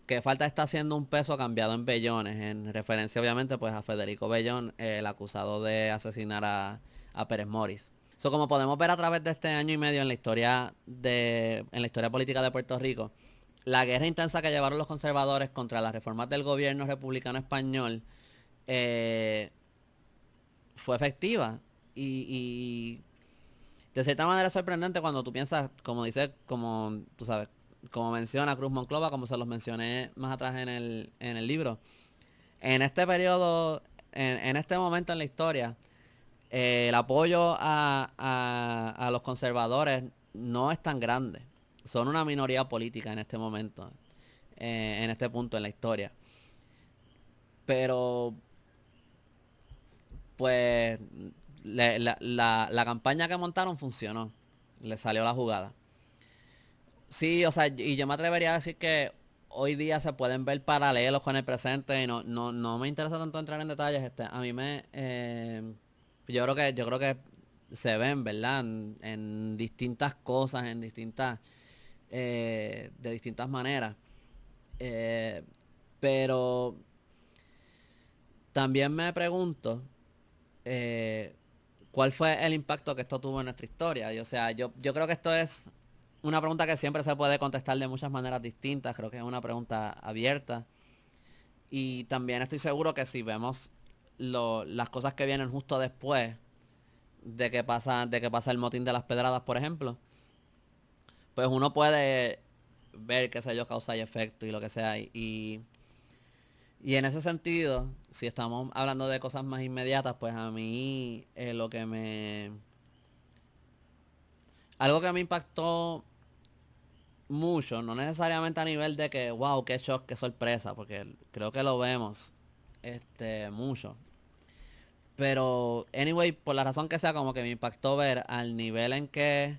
que falta está haciendo un peso cambiado en Bellones, en referencia obviamente pues a Federico Bellón, el acusado de asesinar a Pérez Morris. So, como podemos ver a través de este año y medio en la historia política de Puerto Rico, la guerra intensa que llevaron los conservadores contra las reformas del gobierno republicano español eh, fue efectiva. Y de cierta manera es sorprendente cuando tú piensas, como dice, como tú sabes, como menciona Cruz Monclova, como se los mencioné más atrás en el libro. En este periodo, en este momento en la historia, el apoyo a los conservadores no es tan grande. Son una minoría política en este momento, en este punto en la historia. Pero pues la campaña que montaron funcionó. Le salió la jugada. Sí, o sea, y yo me atrevería a decir que hoy día se pueden ver paralelos con el presente y no me interesa tanto entrar en detalles. A mí yo creo que se ven, ¿verdad? En distintas cosas, de distintas maneras. Eh, pero también me pregunto eh, cuál fue el impacto que esto tuvo en nuestra historia. O sea, yo creo que esto es una pregunta que siempre se puede contestar de muchas maneras distintas. Creo que es una pregunta abierta. Y también estoy seguro que si vemos las cosas que vienen justo después de que pasa el motín de las pedradas, por ejemplo, pues uno puede ver, qué sé yo, causa y efecto y lo que sea. Y en ese sentido, si estamos hablando de cosas más inmediatas, pues a mí algo que me impactó mucho, no necesariamente a nivel de que, wow, qué shock, qué sorpresa, porque creo que lo vemos mucho. Pero, anyway, por la razón que sea, como que me impactó ver al nivel en que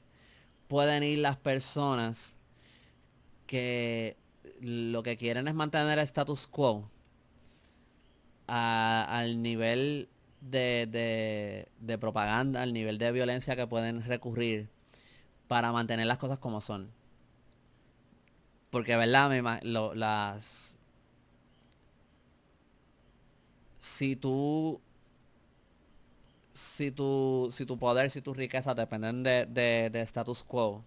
pueden ir las personas que lo que quieren es mantener el status quo al nivel de propaganda, al nivel de violencia que pueden recurrir para mantener las cosas como son. Porque, ¿verdad? Si tú, si tu poder, si tu riqueza dependen de status quo,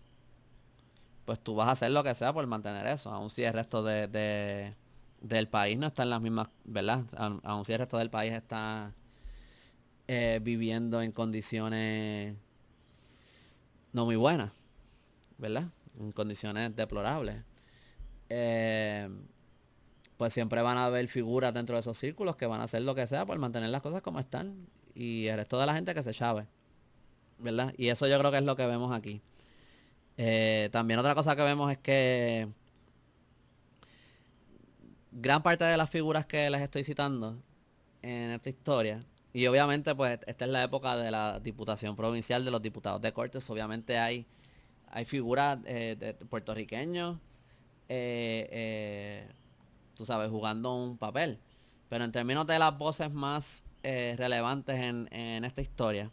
pues tú vas a hacer lo que sea por mantener eso, aun si el resto del país no está en las mismas, ¿verdad? Aun si el resto del país está viviendo en condiciones no muy buenas, ¿verdad? En condiciones deplorables. Eh, pues siempre van a haber figuras dentro de esos círculos que van a hacer lo que sea por mantener las cosas como están. Y el resto de la gente que se chave, ¿verdad? Y eso yo creo que es lo que vemos aquí. También otra cosa que vemos es que gran parte de las figuras que les estoy citando en esta historia, y obviamente pues esta es la época de la Diputación Provincial de los Diputados de Cortes, obviamente hay figuras de puertorriqueños, eh, eh, tú sabes, jugando un papel. Pero en términos de las voces más relevantes en esta historia,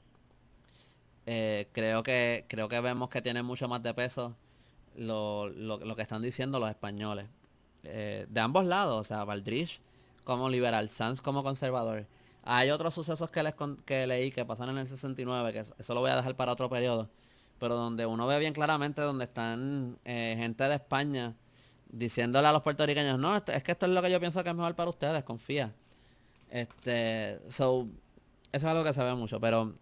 creo que vemos que tienen mucho más de peso lo que están diciendo los españoles. De ambos lados, o sea, Valdrich como liberal, Sanz como conservador. Hay otros sucesos que leí que pasaron en el 69, que eso lo voy a dejar para otro periodo, pero donde uno ve bien claramente donde están gente de España diciéndole a los puertorriqueños, no, es que esto es lo que yo pienso que es mejor para ustedes, confía. Eso es algo que se ve mucho, pero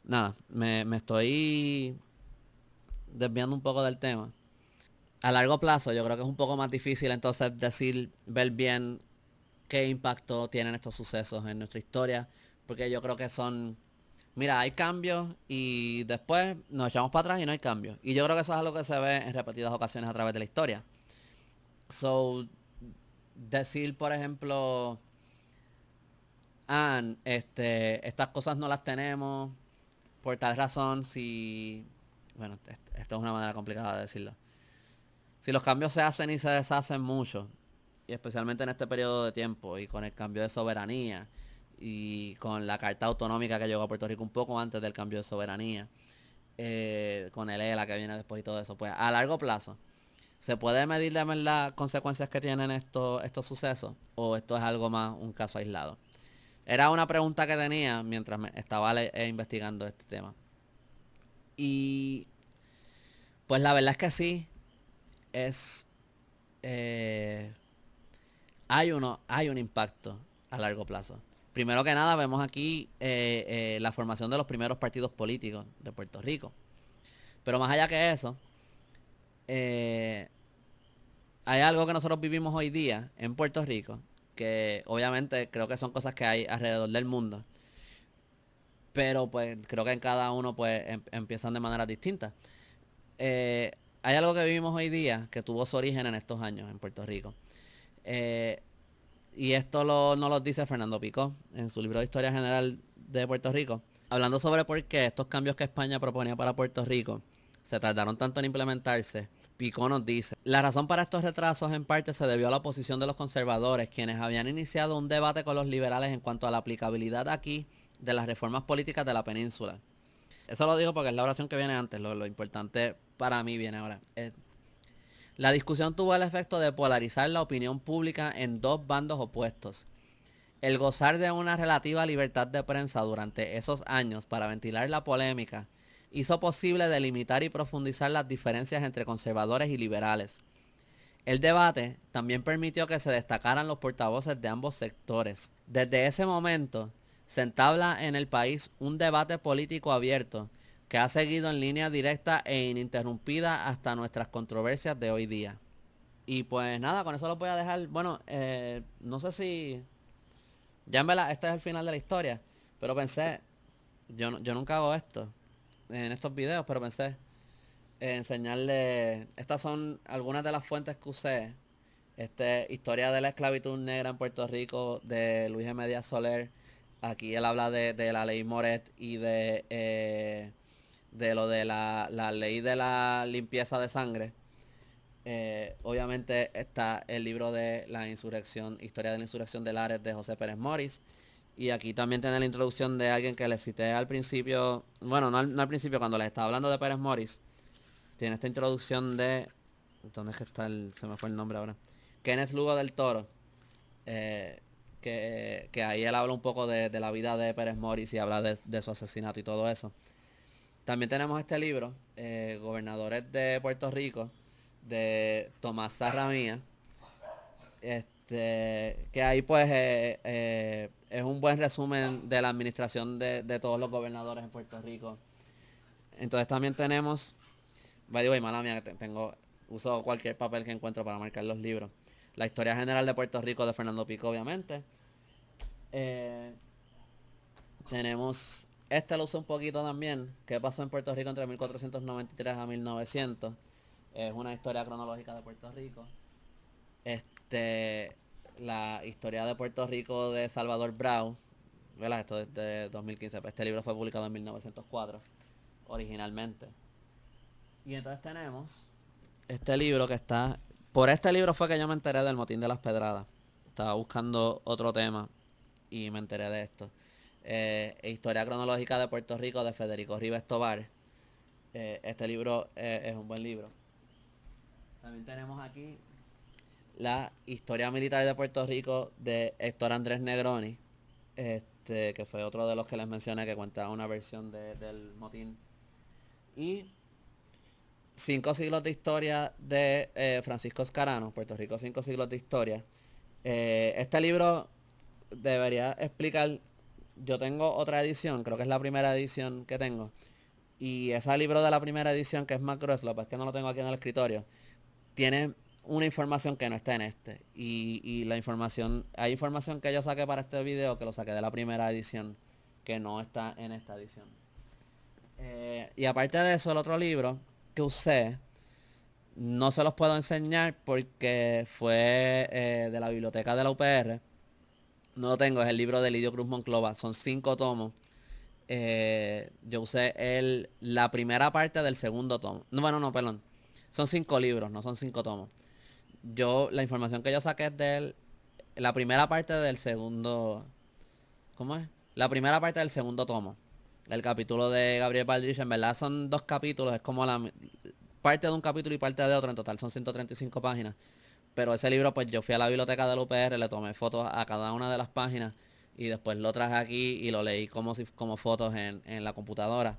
nada, me estoy desviando un poco del tema. A largo plazo yo creo que es un poco más difícil entonces decir, ver bien qué impacto tienen estos sucesos en nuestra historia, porque yo creo que son, mira, hay cambios y después nos echamos para atrás y no hay cambios. Y yo creo que eso es algo que se ve en repetidas ocasiones a través de la historia. So, decir, por ejemplo, estas cosas no las tenemos por tal razón, si, bueno, esto es una manera complicada de decirlo. Si los cambios se hacen y se deshacen mucho, y especialmente en este periodo de tiempo, y con el cambio de soberanía, y con la carta autonómica que llegó a Puerto Rico un poco antes del cambio de soberanía, con el ELA que viene después y todo eso, pues a largo plazo, ¿se puede medir de las consecuencias que tienen estos sucesos? ¿O esto es algo más un caso aislado? Era una pregunta que tenía mientras me estaba investigando este tema. Y pues la verdad es que sí, es... eh, hay un impacto a largo plazo. Primero que nada, vemos aquí la formación de los primeros partidos políticos de Puerto Rico. Pero más allá que eso, eh, hay algo que nosotros vivimos hoy día en Puerto Rico, que obviamente creo que son cosas que hay alrededor del mundo, pero pues creo que en cada uno pues empiezan de maneras distintas. Eh, Hay algo que vivimos hoy día que tuvo su origen en estos años en Puerto Rico. Eh, y esto no lo dice Fernando Picó en su libro de Historia General de Puerto Rico, hablando sobre por qué estos cambios que España proponía para Puerto Rico se tardaron tanto en implementarse. Picó nos dice, la razón para estos retrasos en parte se debió a la oposición de los conservadores, quienes habían iniciado un debate con los liberales en cuanto a la aplicabilidad aquí de las reformas políticas de la península. Eso lo digo porque es la oración que viene antes, lo importante para mí viene ahora. La discusión tuvo el efecto de polarizar la opinión pública en dos bandos opuestos. El gozar de una relativa libertad de prensa durante esos años para ventilar la polémica hizo posible delimitar y profundizar las diferencias entre conservadores y liberales. El debate también permitió que se destacaran los portavoces de ambos sectores. Desde ese momento se entabla en el país un debate político abierto que ha seguido en línea directa e ininterrumpida hasta nuestras controversias de hoy día. Y pues nada, con eso lo voy a dejar. Bueno, no sé si ya en verdad este es el final de la historia, pero pensé, yo nunca hago esto en estos videos, pero pensé enseñarle, estas son algunas de las fuentes que usé. Historia de la esclavitud negra en Puerto Rico de Luis M. Díaz Soler. Aquí él habla de la ley Moret y de lo de la ley de la limpieza de sangre. Obviamente está el libro de la insurrección, Historia de la insurrección de Lares de José Pérez Morris. Y aquí también tiene la introducción de alguien que le cité al principio, bueno, no al principio, cuando les estaba hablando de Pérez Morris. Tiene esta introducción de, ¿dónde es que está se me fue el nombre ahora? Kenneth Lugo del Toro. eh, que ahí él habla un poco de la vida de Pérez Morris y habla de su asesinato y todo eso. También tenemos este libro, Gobernadores de Puerto Rico, de Tomás Sarramía. Que ahí pues es un buen resumen de la administración de todos los gobernadores en Puerto Rico. Entonces también tenemos, by the way, mala mía, uso cualquier papel que encuentro para marcar los libros. La historia general de Puerto Rico de Fernando Pico, obviamente. Eh, Tenemos, lo uso un poquito también, qué pasó en Puerto Rico entre 1493 a 1900. Es una historia cronológica de Puerto Rico. Este, la historia de Puerto Rico de Salvador Brau, ¿verdad? Esto es de 2015. Este libro fue publicado en 1904, originalmente. Y entonces tenemos este libro que está... Por este libro fue que yo me enteré del motín de las pedradas. Estaba buscando otro tema y me enteré de esto. Historia cronológica de Puerto Rico de Federico Rivas Tovar. Este libro es un buen libro. También tenemos aquí la historia militar de Puerto Rico de Héctor Andrés Negroni, que fue otro de los que les mencioné que cuenta una versión del motín. Y 5 siglos de historia de Francisco Escarano, Puerto Rico 5 siglos de historia. Este libro debería explicar, yo tengo otra edición, creo que es la primera edición que tengo. Y ese libro de la primera edición, que es más grueso, lo que es que no lo tengo aquí en el escritorio, tiene una información que no está en este. Y la información, hay información que yo saqué para este video que lo saqué de la primera edición, que no está en esta edición. Y aparte de eso, el otro libro que usé, no se los puedo enseñar porque fue de la biblioteca de la UPR. No lo tengo, es el libro de Lidio Cruz Monclova. Son 5 tomos. Yo usé la primera parte del segundo tomo. No, bueno, no, perdón. Son 5 libros, no son 5 tomos. La información que yo saqué es la primera parte del segundo. ¿Cómo es? La primera parte del segundo tomo. El capítulo de Gabriel Baldrich, en verdad son 2 capítulos, es como la parte de un capítulo y parte de otro, en total son 135 páginas. Pero ese libro, pues yo fui a la biblioteca del UPR, le tomé fotos a cada una de las páginas y después lo traje aquí y lo leí como fotos en la computadora,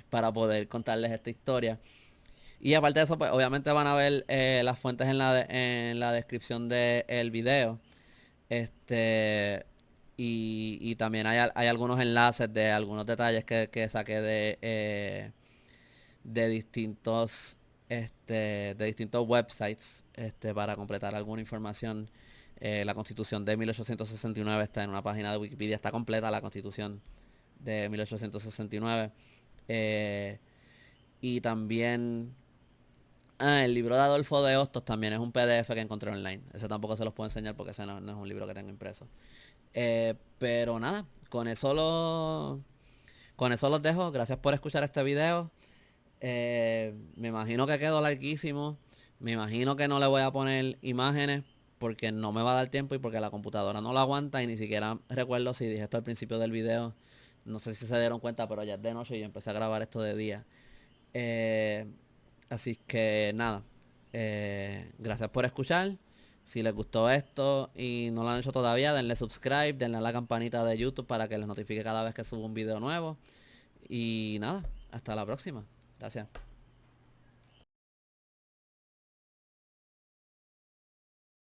para poder contarles esta historia. Y aparte de eso, pues obviamente van a ver las fuentes en la descripción del video. Este, y también hay algunos enlaces de algunos detalles que saqué de distintos de distintos websites para completar alguna información. La Constitución de 1869 está en una página de Wikipedia, está completa la Constitución de 1869. Y también el libro de Adolfo de Hostos también es un PDF que encontré online. Ese tampoco se los puedo enseñar porque ese no es un libro que tengo impreso. Pero nada, con eso los dejo. Gracias por escuchar este video. Me imagino que quedó larguísimo. Me imagino que no le voy a poner imágenes porque no me va a dar tiempo y porque la computadora no lo aguanta y ni siquiera recuerdo si dije esto al principio del video. No sé si se dieron cuenta, pero ya es de noche y yo empecé a grabar esto de día. Así que nada. Gracias por escuchar. Si les gustó esto y no lo han hecho todavía, denle subscribe, denle a la campanita de YouTube para que les notifique cada vez que subo un video nuevo. Y nada, hasta la próxima. Gracias.